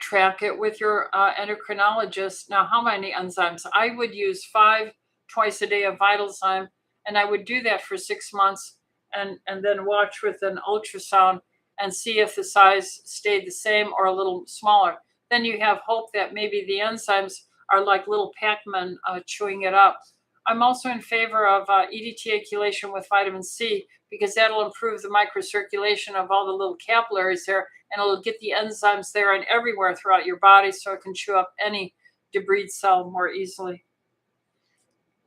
track it with your endocrinologist. Now, how many enzymes? I would use 5 twice a day of Vitalzyme, and I would do that for 6 months, and then watch with an ultrasound and see if the size stayed the same or a little smaller. Then you have hope that maybe the enzymes are like little Pac-Man chewing it up. I'm also in favor of EDTA chelation with vitamin C, because that'll improve the microcirculation of all the little capillaries there, and it'll get the enzymes there and everywhere throughout your body so it can chew up any debris cell more easily.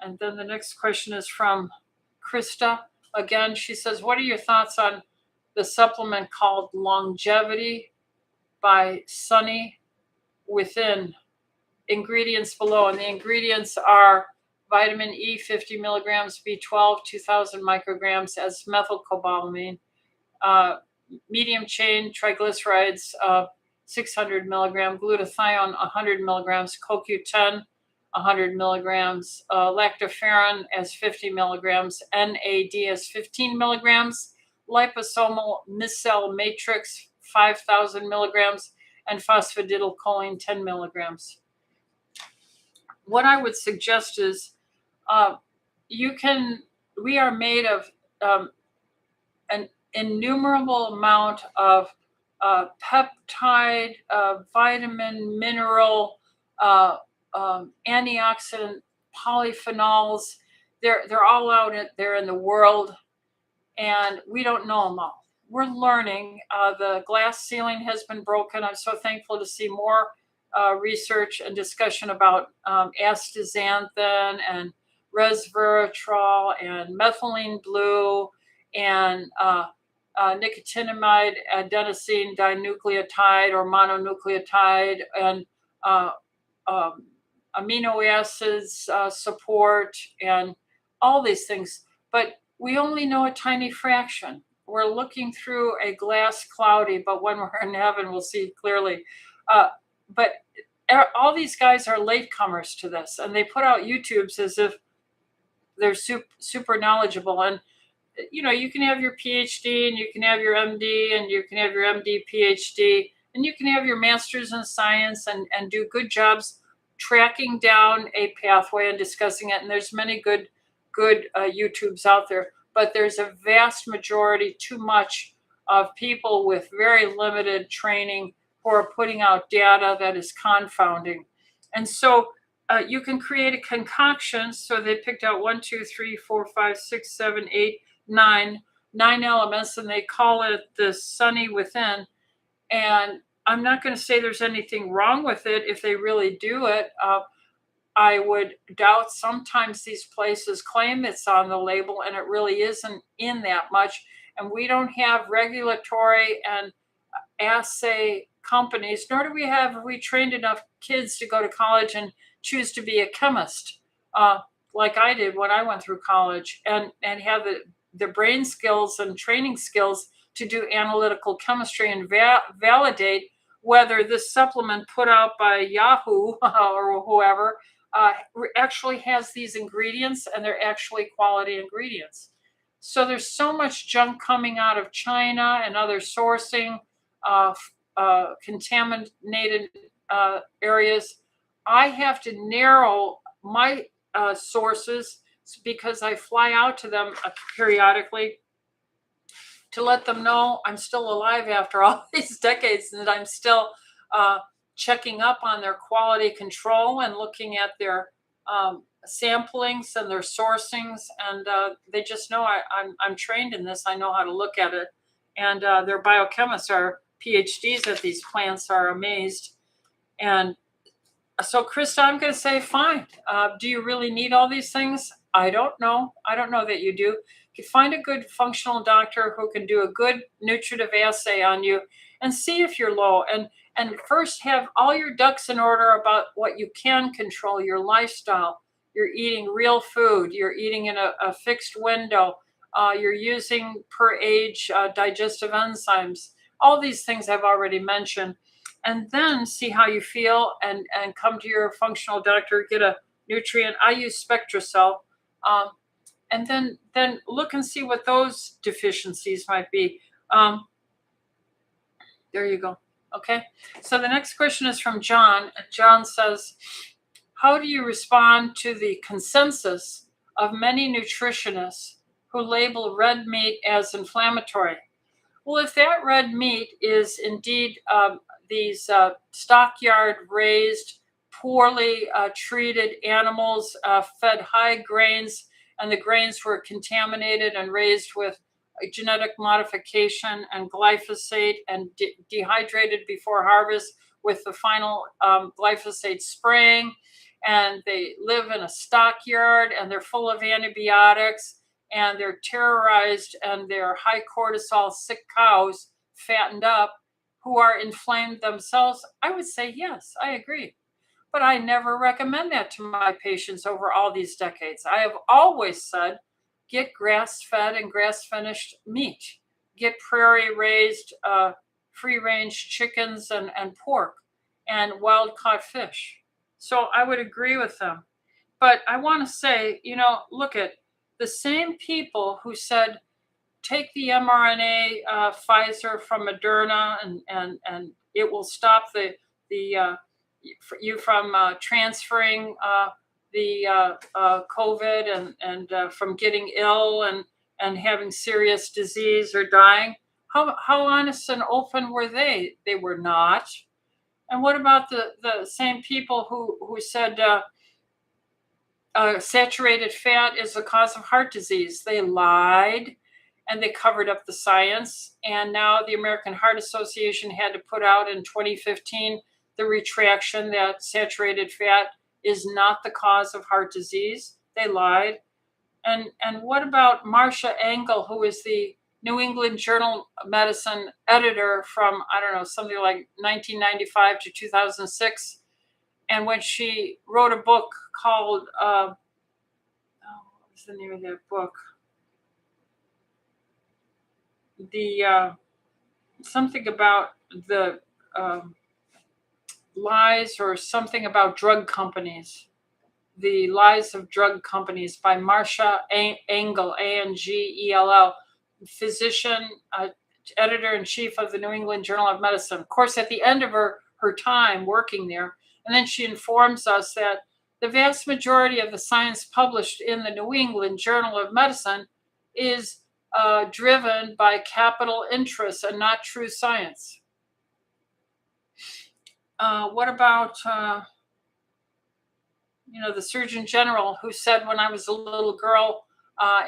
And then the next question is from Krista. Again, she says, what are your thoughts on the supplement called Longevity by Sunny Within? Ingredients below. And the ingredients are vitamin E, 50 milligrams, B12, 2,000 micrograms as methylcobalamin, medium chain triglycerides, 600 milligram, glutathione, 100 milligrams, CoQ10, 100 milligrams, lactoferrin as 50 milligrams, NAD as 15 milligrams, liposomal micelle matrix, 5,000 milligrams, and phosphatidylcholine, 10 milligrams. What I would suggest is we are made of an innumerable amount of peptide, vitamin, mineral, antioxidant, polyphenols. They're all out there in the world, and we don't know them all. We're learning. The glass ceiling has been broken. I'm so thankful to see more research and discussion about astaxanthin and resveratrol and methylene blue and nicotinamide adenosine dinucleotide or mononucleotide and amino acids support and all these things. But we only know a tiny fraction. We're looking through a glass cloudy, but when we're in heaven, we'll see clearly. But all these guys are latecomers to this, and they put out YouTubes as if they're super knowledgeable. And you can have your PhD and you can have your MD and you can have your MD PhD and you can have your master's in science and do good jobs tracking down a pathway and discussing it. And there's many good YouTubes out there, but there's a vast majority, too much, of people with very limited training who are putting out data that is confounding. And so you can create a concoction. So they picked out 1, 2, 3, 4, 5, 6, 7, 8, 9 elements, and they call it the Sunny Within. And I'm not going to say there's anything wrong with it if they really do it. I would doubt sometimes these places claim it's on the label and it really isn't in that much. And we don't have regulatory and assay companies, nor do we trained enough kids to go to college and choose to be a chemist, like I did when I went through college, and have the brain skills and training skills to do analytical chemistry and validate whether this supplement put out by Yahoo or whoever actually has these ingredients and they're actually quality ingredients. So there's so much junk coming out of China and other sourcing contaminated areas. I have to narrow my sources because I fly out to them periodically to let them know I'm still alive after all these decades and I'm still checking up on their quality control and looking at their samplings and their sourcings. And they just know I'm trained in this. I know how to look at it. And their biochemists are PhDs at these plants are amazed. And so, Krista, I'm going to say, fine. Do you really need all these things? I don't know. I don't know that you do. You find a good functional doctor who can do a good nutritive assay on you and see if you're low. And first have all your ducks in order about what you can control, your lifestyle. You're eating real food. You're eating in a fixed window. You're using per age digestive enzymes. All these things I've already mentioned. And then see how you feel and come to your functional doctor, get a nutrient. I use SpectraCell. And then look and see what those deficiencies might be. There you go. Okay. So the next question is from John. John says, how do you respond to the consensus of many nutritionists who label red meat as inflammatory? Well, if that red meat is indeed these stockyard raised, poorly treated animals fed high grains, and the grains were contaminated and raised with genetic modification and glyphosate and dehydrated before harvest with the final glyphosate spraying, and they live in a stockyard and they're full of antibiotics and they're terrorized and they're high cortisol sick cows fattened up who are inflamed themselves, I would say yes, I agree. But I never recommend that to my patients over all these decades. I have always said, get grass-fed and grass-finished meat. Get prairie-raised, free-range chickens and pork and wild-caught fish. So I would agree with them. But I want to say, look at the same people who said, take the mRNA Pfizer from Moderna and it will stop you from transferring the COVID and from getting ill and having serious disease or dying. How honest and open were they? They were not. And what about the same people who said saturated fat is the cause of heart disease? They lied and they covered up the science. And now the American Heart Association had to put out in 2015 the retraction that saturated fat is not the cause of heart disease. They lied. And what about Marcia Engel, who is the New England Journal of Medicine editor from, I don't know, something like 1995 to 2006. And when she wrote a book called, what was the name of that book? Something about the lies or something about drug companies. The Lies of Drug Companies by Marcia Angell, Angell, physician, editor-in-chief of the New England Journal of Medicine. Of course, at the end of her time working there, and then she informs us that the vast majority of the science published in the New England Journal of Medicine is driven by capital interests and not true science. What about the Surgeon General, who said when I was a little girl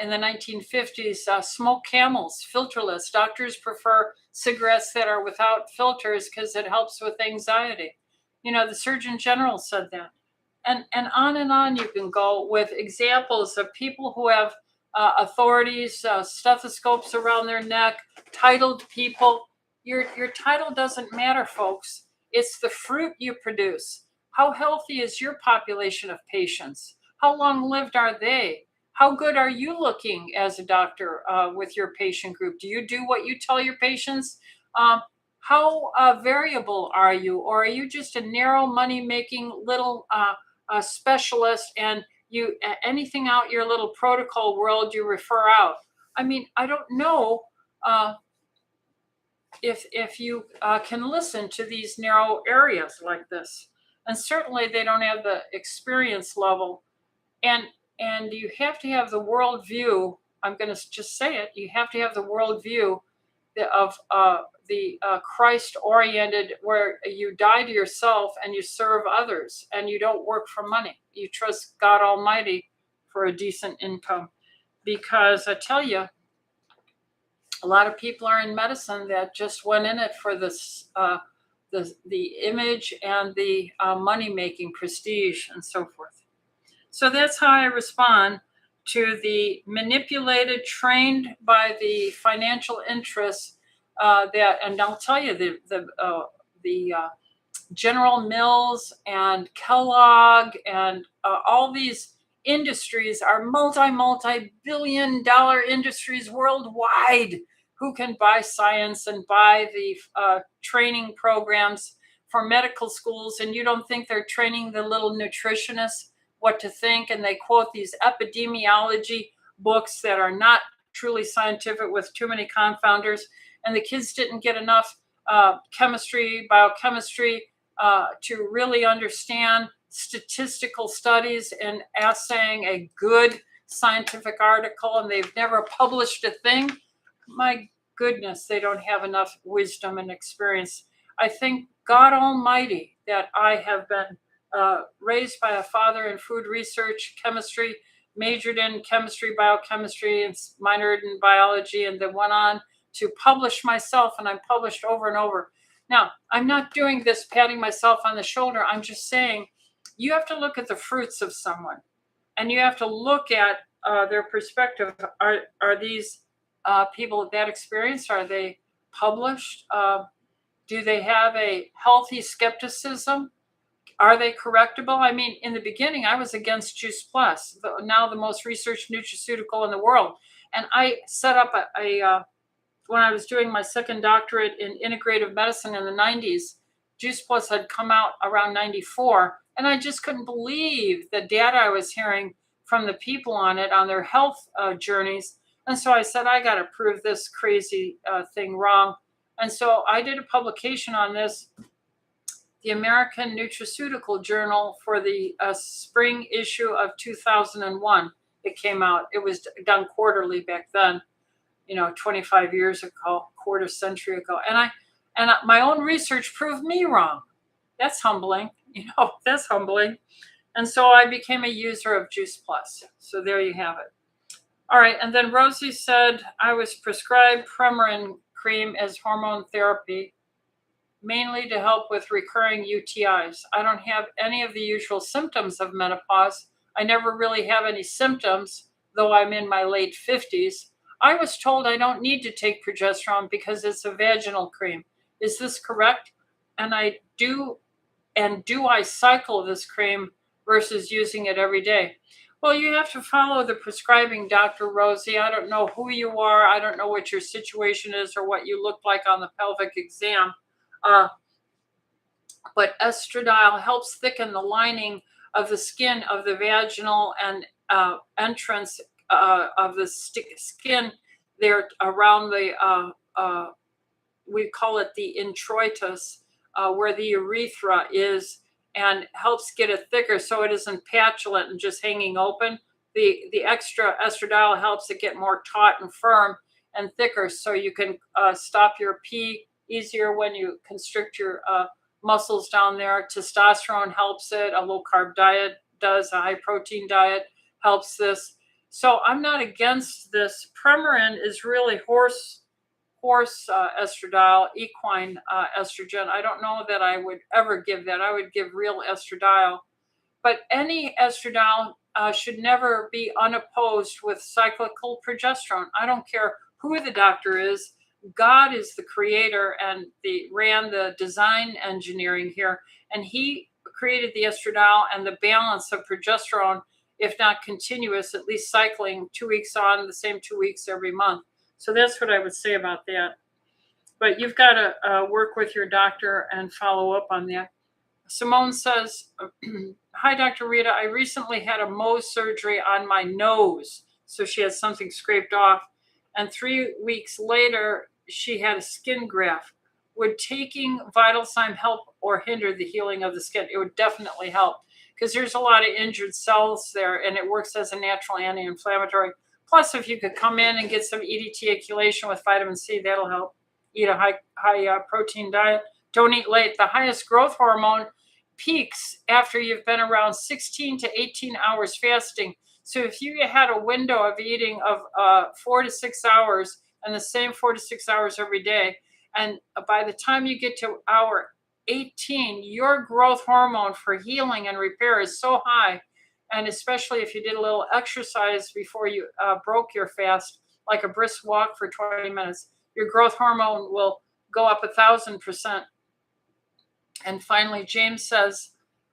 in the 1950s, smoke Camels, filterless. Doctors prefer cigarettes that are without filters because it helps with anxiety. The Surgeon General said that. And on you can go with examples of people who have authorities, stethoscopes around their neck, titled people. Your title doesn't matter, folks. It's the fruit you produce. How healthy is your population of patients? How long lived are they? How good are you looking as a doctor with your patient group? Do you do what you tell your patients? How variable are you? Or are you just a narrow money-making little specialist, and you anything out your little protocol world you refer out? I mean, I don't know if you can listen to these narrow areas like this. And certainly they don't have the experience level. And you have to have the worldview. I'm going to just say it. You have to have the worldview of the Christ-oriented, where you die to yourself and you serve others, and you don't work for money. You trust God Almighty for a decent income. Because I tell you, a lot of people are in medicine that just went in it for this, the image and the money-making prestige and so forth. So that's how I respond to the manipulated, trained by the financial interests and I'll tell you, the General Mills and Kellogg and all these industries are multi-billion dollar industries worldwide who can buy science and buy the training programs for medical schools. And you don't think they're training the little nutritionists what to think? And they quote these epidemiology books that are not truly scientific with too many confounders. And the kids didn't get enough chemistry, biochemistry to really understand statistical studies and assaying a good scientific article, and they've never published a thing. My goodness, they don't have enough wisdom and experience. I thank God Almighty that I have been raised by a father in food research, chemistry, majored in chemistry, biochemistry, and minored in biology, and then went on to publish myself, and I'm published over and over. Now, I'm not doing this patting myself on the shoulder. I'm just saying you have to look at the fruits of someone, and you have to look at their perspective. Are these people that experienced? Are they published? Do they have a healthy skepticism? Are they correctable? I mean, in the beginning, I was against Juice Plus, now the most researched nutraceutical in the world. And I set up when I was doing my second doctorate in integrative medicine in the 90s, Juice Plus had come out around 94. And I just couldn't believe the data I was hearing from the people on it, on their health journeys. And so I said, I got to prove this crazy thing wrong. And so I did a publication on this, the American Nutraceutical Journal, for the spring issue of 2001. It came out. It was done quarterly back then, 25 years ago, quarter century ago. And my own research proved me wrong. That's humbling. That's humbling. And so I became a user of Juice Plus. So there you have it. All right. And then Rosie said, I was prescribed Premarin cream as hormone therapy, mainly to help with recurring UTIs. I don't have any of the usual symptoms of menopause. I never really have any symptoms, though I'm in my late 50s. I was told I don't need to take progesterone because it's a vaginal cream. Is this correct? And do I cycle this cream versus using it every day? Well, you have to follow the prescribing doctor, Rosie. I don't know who you are. I don't know what your situation is or what you look like on the pelvic exam. But estradiol helps thicken the lining of the skin of the vaginal and entrance of the skin there around the we call it the introitus, where the urethra is, and helps get it thicker so it isn't patulent and just hanging open. The extra estradiol helps it get more taut and firm and thicker, so you can stop your pee easier when you constrict your muscles down there. Testosterone helps it. A low carb diet does. A high protein diet helps this. So I'm not against this. Premarin is really horse estradiol, equine estrogen. I don't know that I would ever give that. I would give real estradiol. But any estradiol should never be unopposed with cyclical progesterone. I don't care who the doctor is. God is the creator and ran the design engineering here. And he created the estradiol and the balance of progesterone, if not continuous, at least cycling 2 weeks on, the same 2 weeks every month. So that's what I would say about that. But you've got to work with your doctor and follow up on that. Simone says, hi, Dr. Rita. I recently had a Mohs surgery on my nose. So she had something scraped off. And 3 weeks later, she had a skin graft. Would taking VitalSign help or hinder the healing of the skin? It would definitely help, because there's a lot of injured cells there, and it works as a natural anti-inflammatory. Plus, if you could come in and get some EDTA chelation with vitamin C, that'll help. Eat a high protein diet. Don't eat late. The highest growth hormone peaks after you've been around 16 to 18 hours fasting. So if you had a window of eating of 4 to 6 hours and the same 4 to 6 hours every day, and by the time you get to hour 18, your growth hormone for healing and repair is so high. And especially if you did a little exercise before you broke your fast, like a brisk walk for 20 minutes, your growth hormone will go up 1,000%. And finally, James says,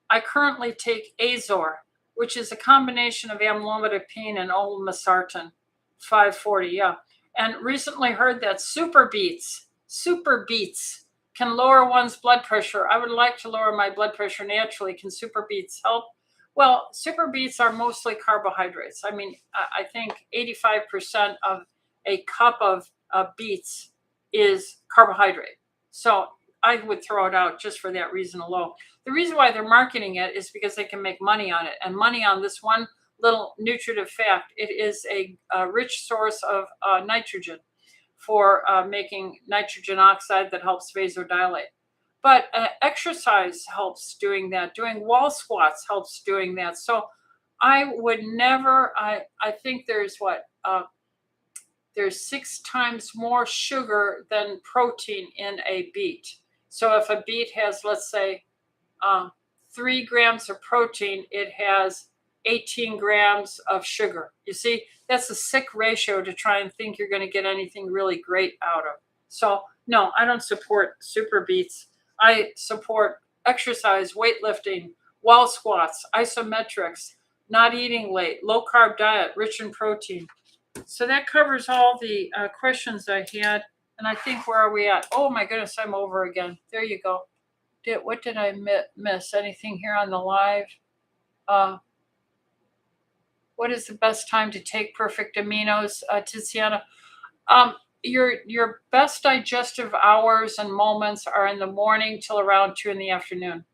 I currently take Azor, which is a combination of amlodipine and olmesartan, 540, yeah. And recently heard that super beets can lower one's blood pressure. I would like to lower my blood pressure naturally. Can super beets help? Well, super beets are mostly carbohydrates. I mean, I think 85% of a cup of beets is carbohydrate. So I would throw it out just for that reason alone. The reason why they're marketing it is because they can make money on it, and money on this one little nutritive fact. It is a rich source of nitrogen for making nitrogen oxide that helps vasodilate. But exercise helps doing that. Doing wall squats helps doing that. So I would never, I think there's there's 6 times more sugar than protein in a beet. So if a beet has, let's say, 3 grams of protein, it has 18 grams of sugar. You see, that's a sick ratio to try and think you're going to get anything really great out of. So no, I don't support super beets. I support exercise, weightlifting, wall squats, isometrics, not eating late, low carb diet, rich in protein. So that covers all the questions I had. And I think, where are we at? Oh my goodness, I'm over again. There you go. What did I miss? Anything here on the live? What is the best time to take perfect aminos, Tiziana? Your best digestive hours and moments are in the morning till around 2 in the afternoon.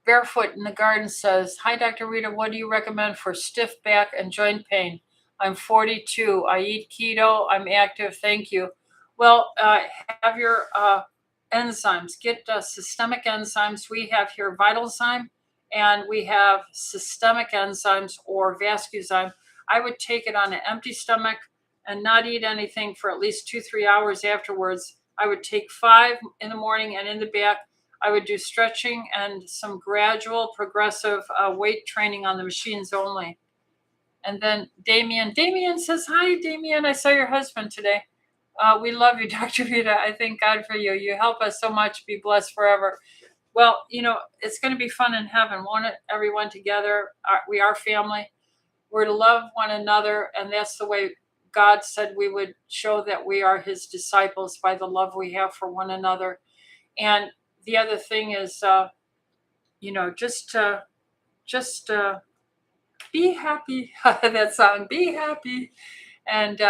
Barefoot in the Garden says, hi, Dr. Rita, what do you recommend for stiff back and joint pain? I'm 42. I eat keto. I'm active. Thank you. Well, have your enzymes. Get systemic enzymes. We have here VitalZyme, and we have systemic enzymes or Vascuzyme. I would take it on an empty stomach and not eat anything for at least 2-3 hours afterwards. I would take 5 in the morning, and in the back, I would do stretching and some gradual progressive weight training on the machines only. And then Damien says, hi, Damien, I saw your husband today. We love you, Dr. Rita. I thank God for you. You help us so much. Be blessed forever. Well, it's going to be fun in heaven. Won't it? Everyone together. We are family. We're to love one another. And that's the way God said we would show that we are his disciples, by the love we have for one another. And the other thing is, just be happy. That song, be happy, and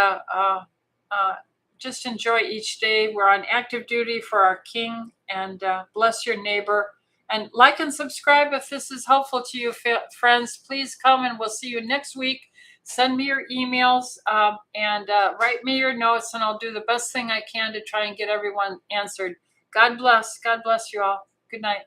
just enjoy each day. We're on active duty for our King, and bless your neighbor. And like and subscribe if this is helpful to you, friends. Please come, and we'll see you next week. Send me your emails and write me your notes, and I'll do the best thing I can to try and get everyone answered. God bless. God bless you all. Good night.